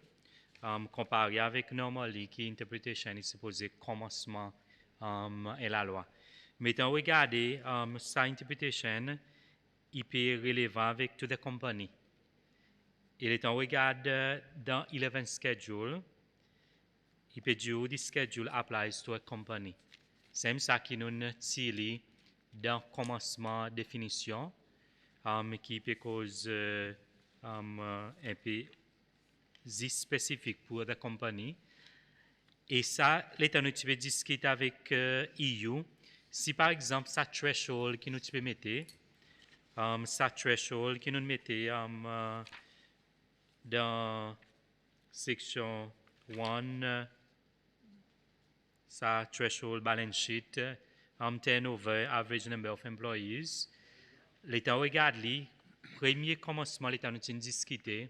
comparé avec normally qui interpretation est supposé commencement et la loi. Mais quand regardez sa interpretation il peut relevant avec toute la compagnie. Et quand on regarde dans 11 schedule, il peut dire que the schedule applies to a company. C'est ça qui nous tire dans commencement définition, qui peut causer un peu spécifique pour la compagnie. Et ça, l'État nous peut discuter avec EU. Si par exemple, sa threshold qui nous peut mettre, sa threshold qui nous mettait dans section 1, sa threshold balance sheet, turnover, average number of employees. L'État regarde li, premier commencement, l'État nous discuté,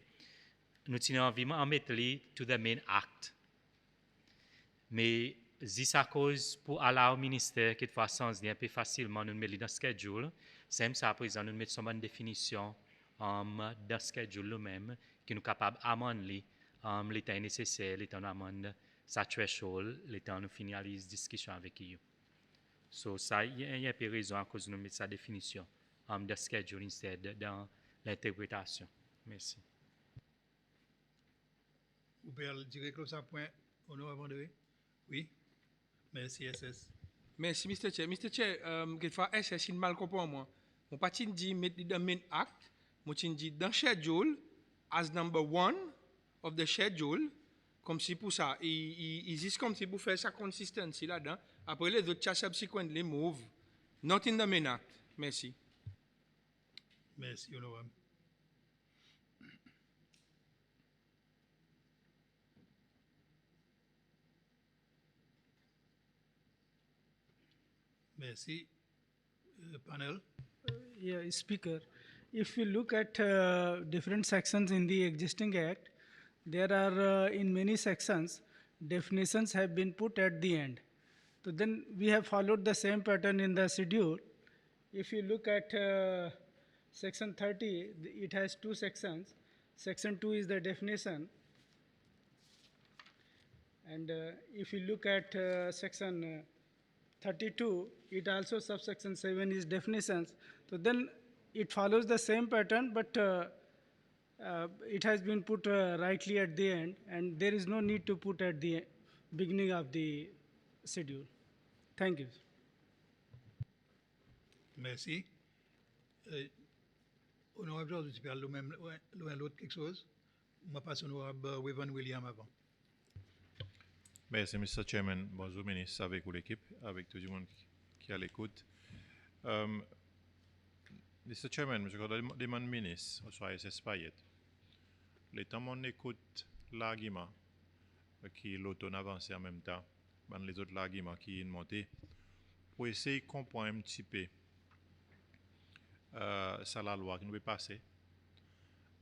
nous avons envie de mettre li to the main act. Mais si à cause pour aller au ministère qui fait sens un peu facilement nous mettre dans le schedule, c'est ça à présent nous mettons une définition dans le schedule nous-mêmes qui nous capable d'amender l'état nécessaire, l'état d'amende sa threshold, l'état nous finalise discussion avec eux. So ça il y a un peu raison à cause nous mettre sa définition dans le schedule instead dans l'interprétation. Merci. Vous pouvez dire que ça point honorable André? Oui. Merci, SS. Merci, Mr. Chair. Mr. Chair, quelquefois, SS, il mal comprend moi. Mon parti dit mettre dans main act, moi dit dans schedule, as number 1 of the schedule, comme si pour ça, il existe comme si pour faire sa consistency là-dedans. Après les autres subsequently move, not in the main act. Merci. Merci, honorable. Merci. Panel. Yeah, Speaker, if you look at different sections in the existing act, there are in many sections definitions have been put at the end. So then we have followed the same pattern in the schedule. If you look at section 30, it has two sections. Section 2 is the definition. And if you look at section 32, it also subsection 7 is definitions. So then it follows the same pattern, but it has been put rightly at the end, and there is no need to put at the beginning of the schedule. Thank you. Merci. Honorable George, tu peux aller loin l'autre quelque chose? Je passe honorable Wevan William avant. Merci, Mr. Chairman. Bonjour, ministre, avec vous l'équipe, avec tout le monde qui est à l'écoute. Mr. Chairman, je demande ministre, au soir SS Payet. Le temps on écoute l'argument qui l'automne avancé en même temps, les autres arguments qui sont montés, pour essayer de comprendre un petit peu ça la loi qui nous est passée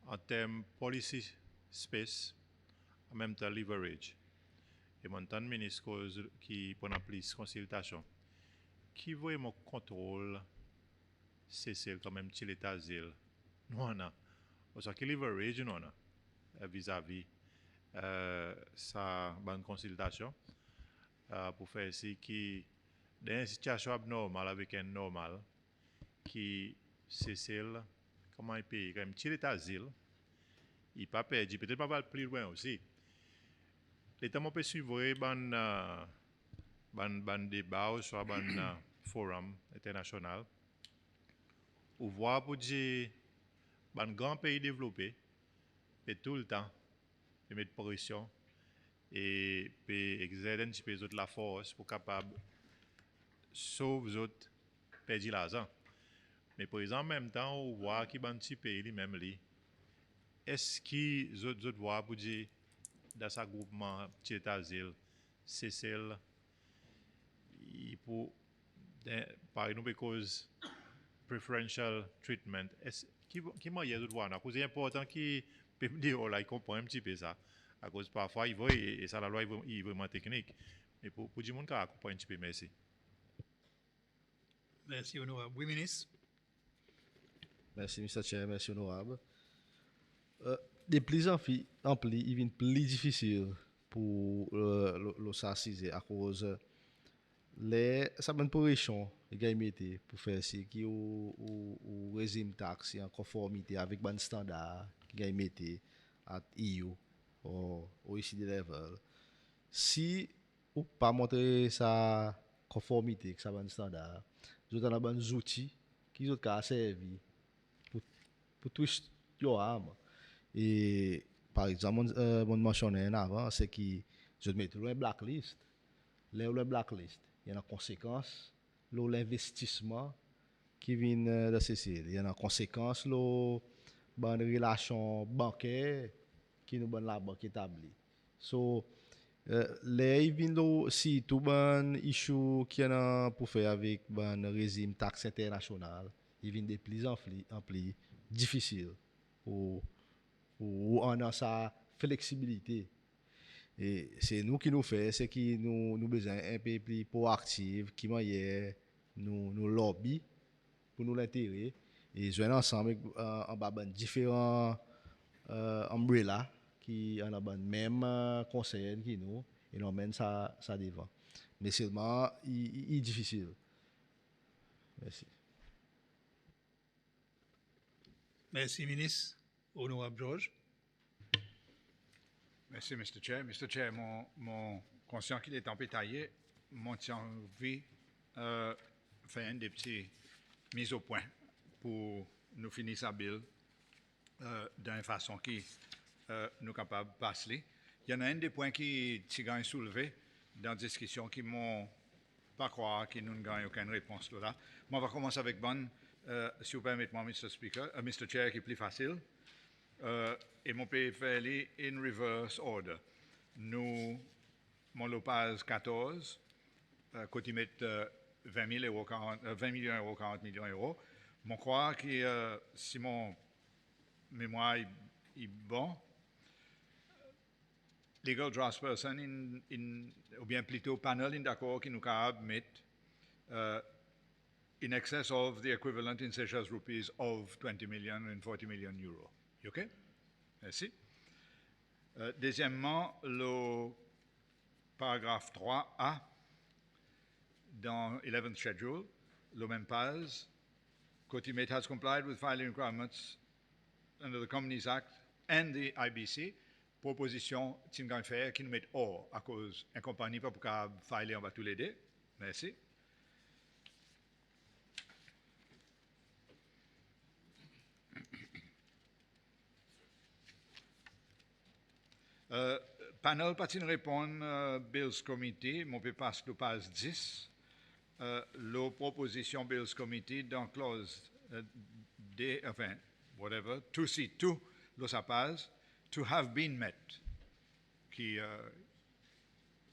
en termes policy space, en même temps leverage. Et mon temps ministre qui prend en plus consultation, qui vraiment contrôle c'est quand même l'état d'asile. Nous on a, parce que leverage nous on a vis-à-vis sa bonne consultation pour faire ici qui dans une situation abnormale avec un normal qui c'est celle comment il paye quand même l'état d'asile il pas perdu peut-être pas plus loin aussi. L'État peut suivre ban débat ou soit ban forum international ou voir pour dire ban grand pays développé et tout le temps de mettre pression et exercer un petit peu la force pour capable sauver les autres perdre l'argent. Mais par exemple, en même temps, on voit qu'il y a un petit pays lui-même lui. Est-ce que les autres voient pour dire dans ce groupement petit asile, c'est celle pour par exemple cause preferential treatment. Est-ce qui m'a dit de voir à cause c'est important qui peut me dire là il comprend un petit peu ça à cause parfois il voit et ça la loi est vraiment technique mais pour dire mon cas comprend un petit peu merci. Merci honorable. Oui ministre. Merci, Mr. Chair, merci, honorable. De plus en plus, il devient plus difficile pour le s'assiser à cause les ça bonne position les pour faire ce qui au régime taxe en conformité avec bon standard qui gagne mettre à EU ou OECD level. Si ou pas montrer sa conformité avec sa bon standard, vous avez des outils qui vous ont servi pour tous les armes. Et par exemple, on mentionnait avant, c'est que je mets le blacklist. Le blacklist, il y a une conséquence, l'investissement qui vient de ceci. Il y a une conséquence, la relation bancaire qui nous donne la banque établie. So, les vient si tout bon issue qui a pour faire avec le régime taxe international, il vient de plus en plus difficile ou on a sa flexibilité. Et c'est nous qui nous fait, c'est qui nous besoin un peu plus proactif, qui nous lobby pour nous l'intérêt et jouer ensemble en bas différents umbrella qui en a même conseil qui nous et nous mène ça devant. Mais seulement il est difficile. Merci. Merci ministre. Honorable George. Merci, Mr. Chair. Mr. Chair, mon conscient qu'il est un peu taillé, mon envie faire des petites mises au point pour nous finir sa bill d'une façon qui nous capables de passer. Il y en a un des points qui est soulevé dans la discussion qui m'ont pas croire que nous n'avons aucune réponse là. Moi, on va commencer avec bonne, si vous permettez, Mr. Chair, qui est plus facile. Et mon pays fait les in reverse order. Nous, mon Lopez 14, quand il met 20 000 euros, 20 millions d'euros, 40 millions d'euros. Je crois que si mon mémoire est bon, legal draftsperson ou bien plutôt panel d'accord qui nous capable mettre in excess of the equivalent in Seychelles rupees of 20 million and 40 million euros. OK? Merci. Deuxièmement, le paragraphe 3A dans 11th schedule, le même page, Cotimate has complied with filing requirements under the Companies Act and the IBC. Proposition Tingan faire qui nous met hors à cause d'une compagnie pas pour filer en bas tous les deux. Merci. Panel pas de répondre Bills Committee, mon peut passer le page 10. La proposition Bills Committee dans clause D, enfin, whatever, 2C2, le sapage, to have been met, qui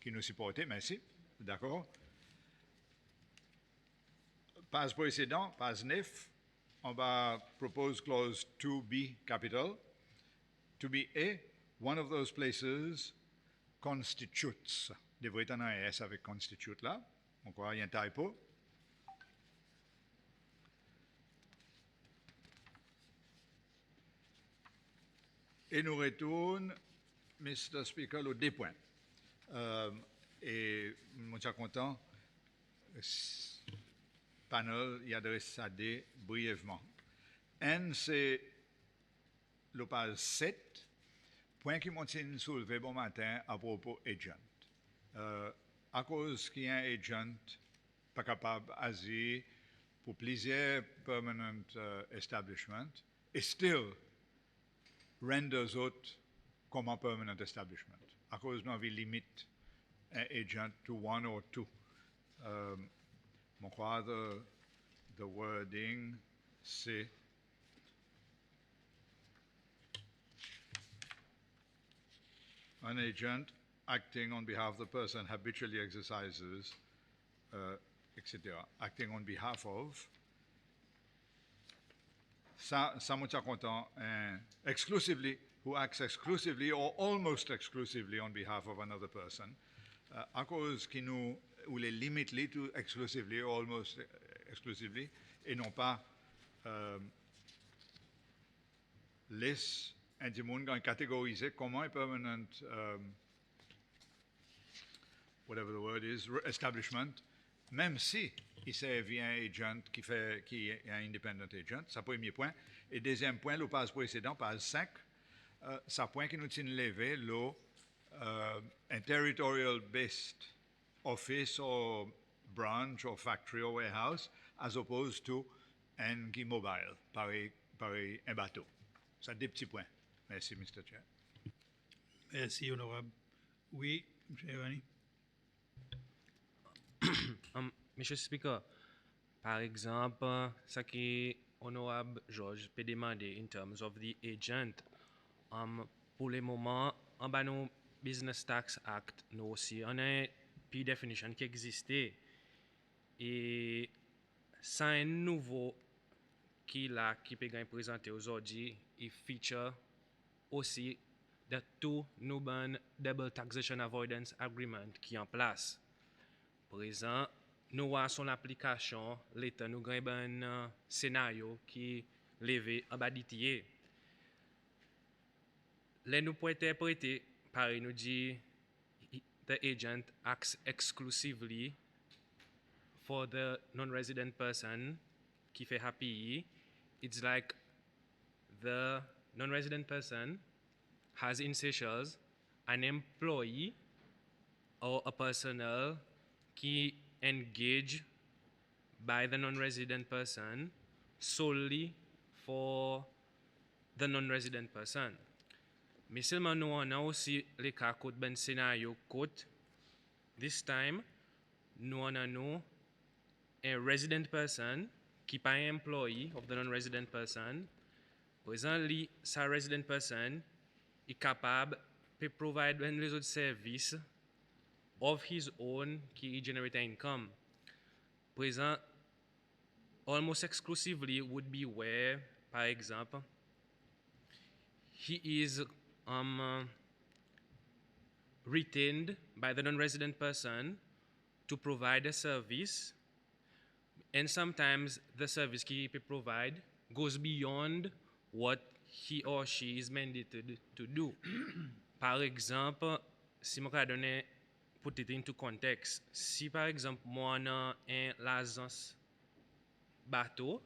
nous supportait, merci, d'accord. Page précédent, page 9, on va propose clause 2B capital, to be A, one of those places constitutes, devrait être un S avec constitute là, on croit il y a un typo. Et nous retourne, Mr. Speaker, aux deux points. Et je suis content, panel y adresse ça brièvement. Un, c'est le page 7, point qui m'a soulevé bon matin à propos agent. À cause qu'il y a un agent pas capable d'agir pour plusieurs permanent establishment, et still renders out comme un permanent establishment. À cause nous avons limite un agent to one or two. Mon crois the wording c'est an agent acting on behalf of the person habitually exercises, etc. Acting on behalf of. Ça me tient content. Exclusively, who acts exclusively or almost exclusively on behalf of another person. À cause qui nous, ou les limites les to exclusively or almost exclusively, et non pas les individus catégorisés comment un permanent, whatever the word is, establishment, même si il s'agit d'un agent qui est un independent agent, ça premier point. Et deuxième point, le page précédent, page 5, ça point qui nous tient levé, le un territorial based office or branch or factory or warehouse, as opposed to un qui mobile, pareil un bateau. Ça des petits points. Merci, Mr. Chair. Merci, honorable. Oui, M. Rani. Monsieur Speaker, par exemple, ce que honorable George peut demander in terms of the agent, pour le moment, en bas nos Business Tax Act, nous aussi, on a une définition qui existait et c'est un nouveau qui peut être présenté aujourd'hui, il feature aussi the two Nuban Double Taxation Avoidance Agreement qui est en place. Présent, nous avons son application, l'État nous avons un scénario qui est levé en bas d'ITIE. Là, nous pouvons interpréter, pareil, nous dit, the agent acts exclusively for the non-resident person qui fait happy. It's like the non-resident person has in Seychelles an employee or a personnel qui engage by the non-resident person solely for the non-resident person. Mais seulement nous on a aussi les cas code ben scénario code. This time, nous on a nous a resident person qui pas un employee of the non-resident person. Presently, sa resident person est capable de provide les autres services of his own qui generate income. présent, almost exclusively would be where, par exemple, he is retained by the non-resident person to provide a service, and sometimes the service he provide goes beyond what he or she is mandated to do. Par exemple, si je peux donner, put it into context, si par exemple moi dans un l'agence bateau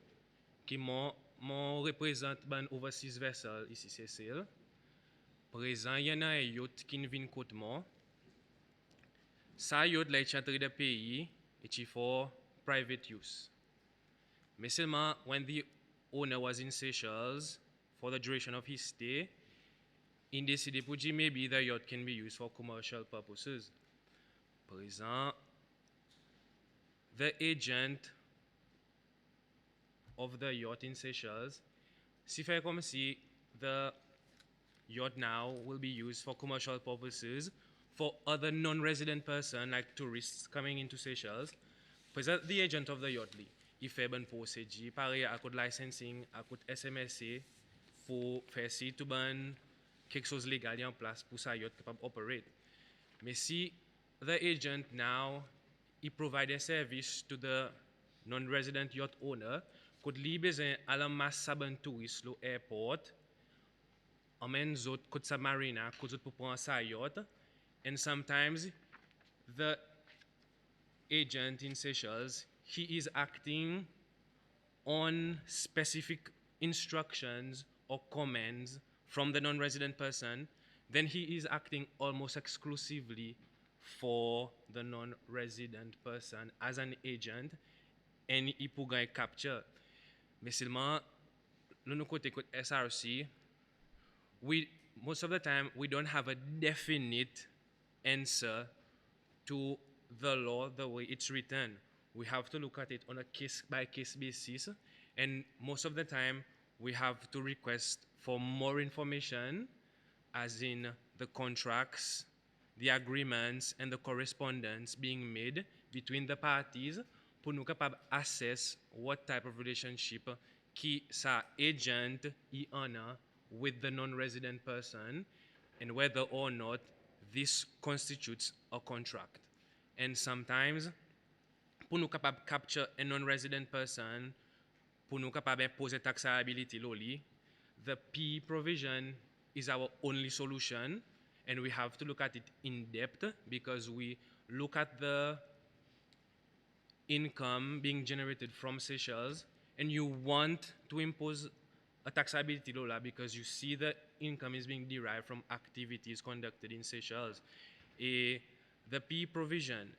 qui mon représente ban overseas vessel ici Cécile, présent il y en a un yacht qui vient côté moi, ça yacht là est entré de pays et for private use. Mais seulement when the owner was in Seychelles for the duration of his stay, in décidé pour dire maybe the yacht can be used for commercial purposes. Présent, the agent of the yacht in Seychelles, si fait comme si the yacht now will be used for commercial purposes for other non-resident person like tourists coming into Seychelles, present the agent of the yacht li, il fait bon procédure, pareil à code licensing, à code SMSC, pour faire si tout bon quelque chose légal en place pour sa yacht capable operate. Mais si the agent now he provide a service to the non-resident yacht owner, could li besoin à la masse saban touriste lo airport, amène zot could sa marina, could zot pour prendre sa yacht, and sometimes the agent in Seychelles, he is acting on specific instructions or commands from the non-resident person, then he is acting almost exclusively for the non-resident person as an agent, and il peut gagner capture. Mais seulement, nous côté SRC, most of the time we don't have a definite answer to the law the way it's written. We have to look at it on a case-by-case basis, and most of the time we have to request for more information, as in the contracts, the agreements, and the correspondence being made between the parties pour nous capable assess what type of relationship qui sa agent y en a with the non-resident person, and whether or not this constitutes a contract. And sometimes, pour nous capable capture a non-resident person, pour nous capable imposer taxability loli, the P provision is our only solution, and we have to look at it in depth because we look at the income being generated from Seychelles, and you want to impose a taxability law because you see the income is being derived from activities conducted in Seychelles. The P provision,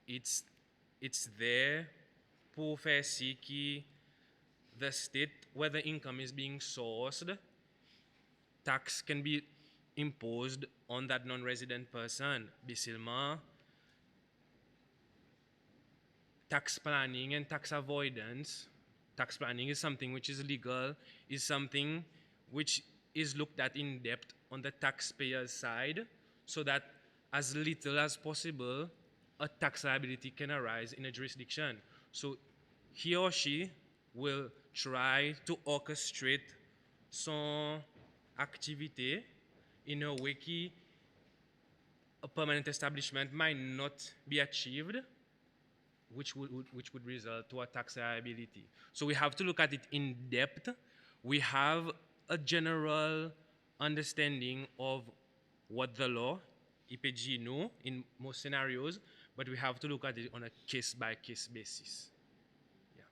it's there pour faire si que the state where the income is being sourced, tax can be imposed on that non-resident person. Basilement, tax planning and tax avoidance. Tax planning is something which is legal, is something which is looked at in depth on the taxpayer's side, so that as little as possible, a tax liability can arise in a jurisdiction. So he or she will try to orchestrate son activité in a way that a permanent establishment might not be achieved, which would result to a tax liability. So we have to look at it in depth. We have a general understanding of what the law, IPG, know in most scenarios, but we have to look at it on a case-by-case basis. Yeah.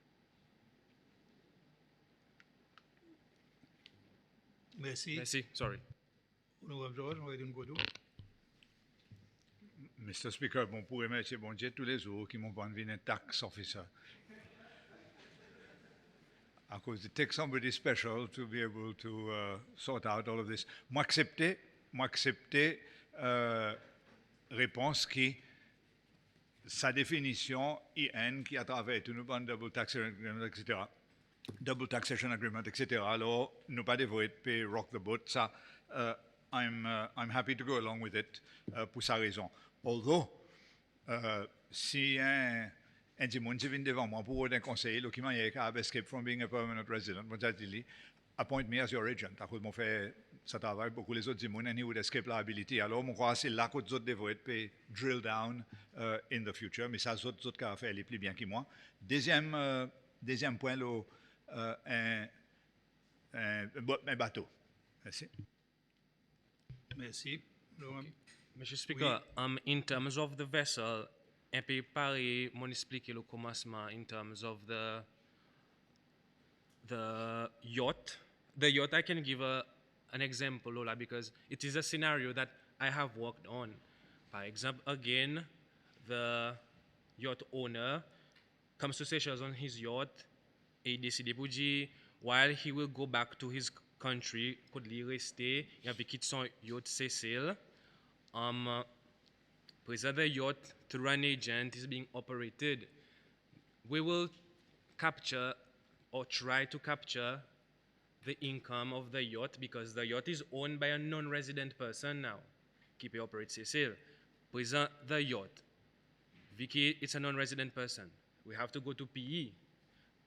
Merci. Merci, sorry. Honorable George, on va donner un Mr. Speaker, bon, pour remercier bon Dieu tous les jours qui m'ont pas envie un tax officer. Because it takes somebody special to be able to sort out all of this. Moi accepter réponse qui sa définition IN qui à travers tout nous parle double taxation agreement, etc. Double taxation agreement, etc. Alors nous pas devoir pay rock the boat. Ça, I'm happy to go along with it pour sa raison. Although, si un un petit monde qui vient devant moi pour un conseiller, qui m'a dit qu'à escape from being a permanent resident, moi j'ai dit, appoint me as your agent. À cause de mon fait, ça travaille beaucoup les autres gens, and he would escape liability. Alors, mon crois c'est là que les autres devraient être drill down in the future, mais ça, les autres qui ont fait les plus bien que moi. Deuxième point, un bateau. Merci. Merci. Laurent. Mr. Speaker, in terms of the vessel, un peu pareil, mon expliquer le commencement in terms of the yacht. The yacht, I can give an example, Lola, because it is a scenario that I have worked on. For example, again, the yacht owner comes to Seychelles on his yacht, et décide pour dire, while he will go back to his country, pour lui rester, il avait quitté son yacht Cecil. Present the yacht through an agent is being operated. We will capture or try to capture the income of the yacht because the yacht is owned by a non-resident person now. Qui peut opérer Cecil. Present the yacht. Vicky, it's a non-resident person. We have to go to PE.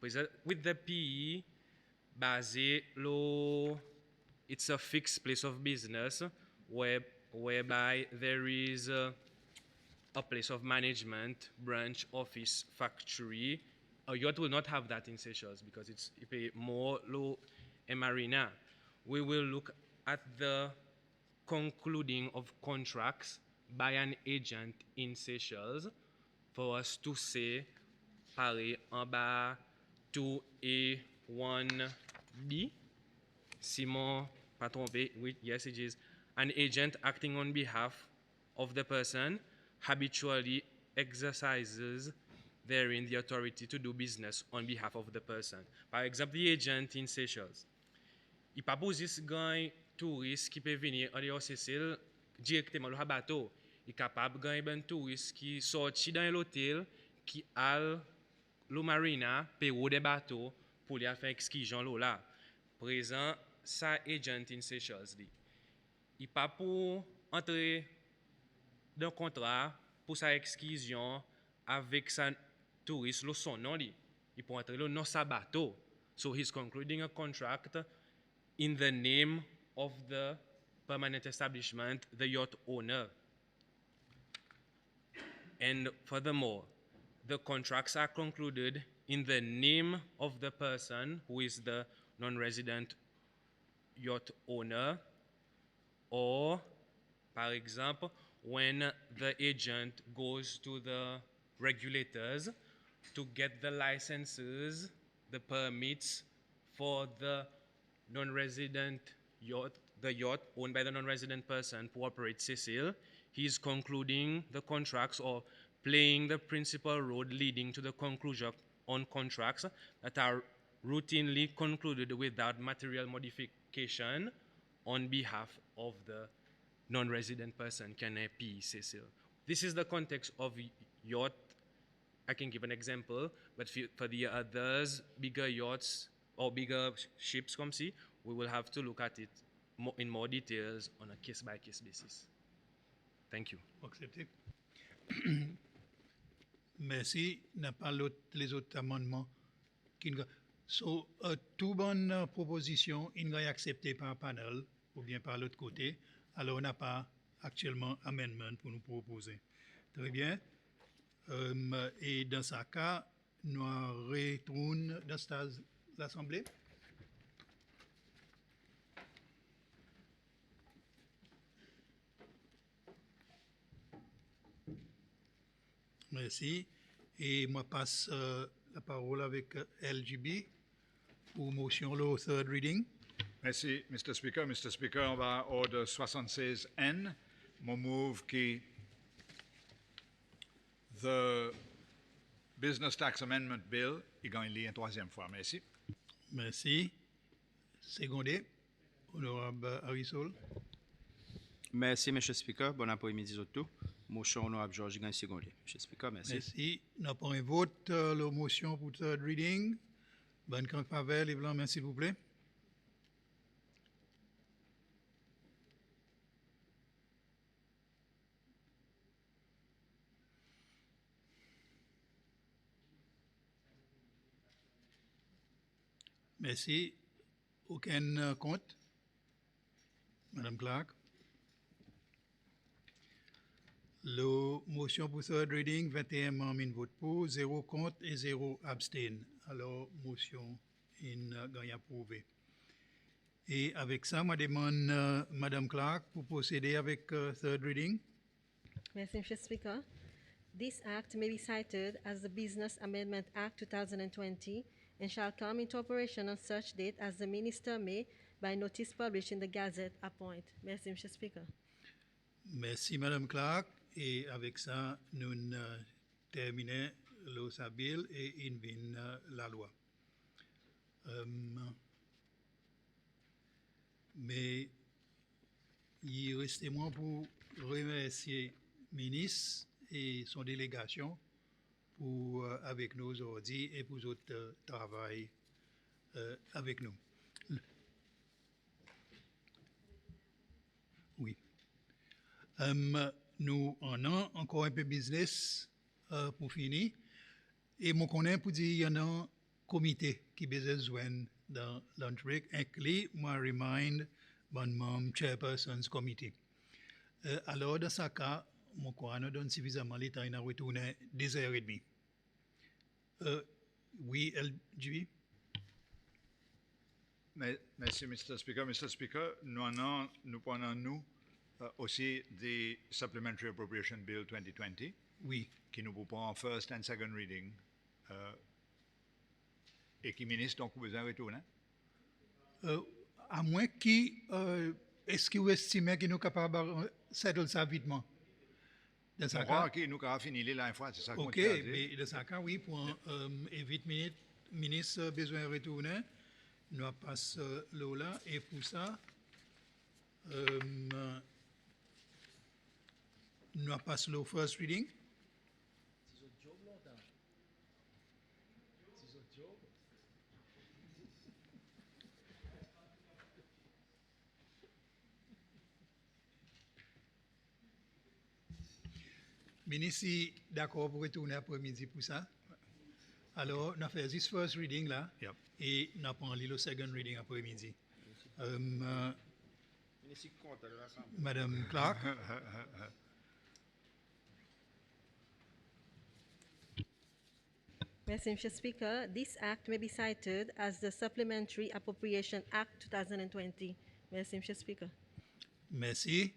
Present with the PE, basé lo, it's a fixed place of business whereby there is a place of management, branch, office, factory. A yacht will not have that in Seychelles because it's more low a marina. We will look at the concluding of contracts by an agent in Seychelles for us to say, pari en bas 2A1B, Simon, pas trompé, oui, yes it is, an agent acting on behalf of the person habitually exercises therein the authority to do business on behalf of the person. Par exemple, the agent in Seychelles. Il pas posé ce gain touriste qui peut venir en dehors Seychelles directement le bateau. Il est capable de gagner un touriste qui sorti dans l'hôtel, qui a le marina, paye des bateaux pour lui faire excursion là. Présent, ça agent in Seychelles. Il pas pour entrer dans un contrat pour sa excursion avec sa touriste, le son nom li. Il peut entrer dans sa bateau. So he's concluding a contract in the name of the permanent establishment, the yacht owner. And furthermore, the contracts are concluded in the name of the person who is the non-resident yacht owner, or, par exemple, when the agent goes to the regulators to get the licenses, the permits for the non-resident yacht, the yacht owned by the non-resident person to operate Cecil, he's concluding the contracts or playing the principal role leading to the conclusion on contracts that are routinely concluded without material modification on behalf of the non-resident person, can be Cecil. This is the context of yacht. I can give an example, but for the others, bigger yachts or bigger ships, come see, we will have to look at it in more details on a case-by-case basis. Thank you. Accepté. Merci. N'a pas les autres amendements. So, toute bonne proposition, il est accepté par panel ou bien par l'autre côté. Alors, on n'a pas actuellement amendement pour nous proposer. Très bien. Et dans ce cas, nous retournons dans l'Assemblée. Merci. Et moi passe la parole avec LGB pour motion le third reading. Merci, Mr. Speaker. Mr. Speaker, on va ordre 76N. Mon move qui the Business Tax Amendment Bill est gagné une troisième fois. Merci. Merci. Secondé, honorable Arisol. Merci, M. Speaker. Bon après-midi à tous. Motion honorable Georges Gagne secondé. M. Speaker, merci. Merci. Nous avons un vote, la motion pour third reading. Bonne Crank Pavel et Blanc, merci, s'il vous plaît. Merci. Aucun compte? Madame Clark? La motion pour third reading, 21 membres vote pour, 0 contre et 0 abstain. Alors, motion est gagne approuvé. Et avec ça, je demande Madame Clark pour procéder avec third reading. Merci, Mr. Speaker. This act may be cited as the Business Amendment Act 2020 and shall come into operation on such date as the minister may, by notice published in the Gazette, appoint. Merci, Mr. Speaker. Merci, Madame Clark. Et avec ça, nous terminons le bill et invine la loi. Mais il reste moi pour remercier le ministre et son délégation pour avec nous aujourd'hui et pour votre travail avec nous. Oui. Nous en avons encore un peu de business pour finir. Et mon connaît pour dire qu'il y a un comité qui a besoin dans lunch break. Inclus, moi, remind mon membre chairperson's committee. Alors, dans ce cas, mon crois nous donne suffisamment de temps à retourner 10h30. Oui, LGB? Merci, Mr. Speaker. Mr. Speaker, nous prenons aussi the Supplementary Appropriation Bill 2020. Oui. Qui nous propose en first and second reading. Et qui ministre donc besoin de retourner? À moins est-ce que vous estimez que nous sommes capables de settle ça vitement? Je crois que nous avons fini la fois, c'est ça qu'on OK, mais dans ce cas, oui, pour 8 minutes, le ministre a besoin de retourner. Nous passons là et pour ça, nous passons le first reading. Ministre, d'accord pour retourner après-midi pour ça. Alors, nous faisons ce first reading là, yep. Et nous prenons le second reading après-midi. Madame Clark. Merci, Mr. Speaker. This act may be cited as the Supplementary Appropriation Act 2020. Merci, Mr. Speaker. Merci.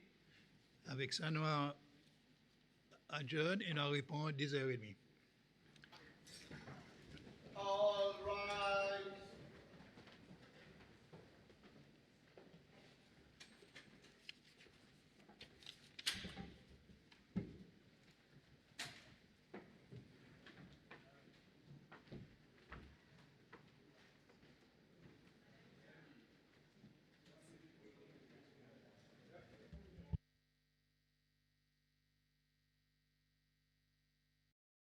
Avec ça, nous adjournons et nous répondons 10h30.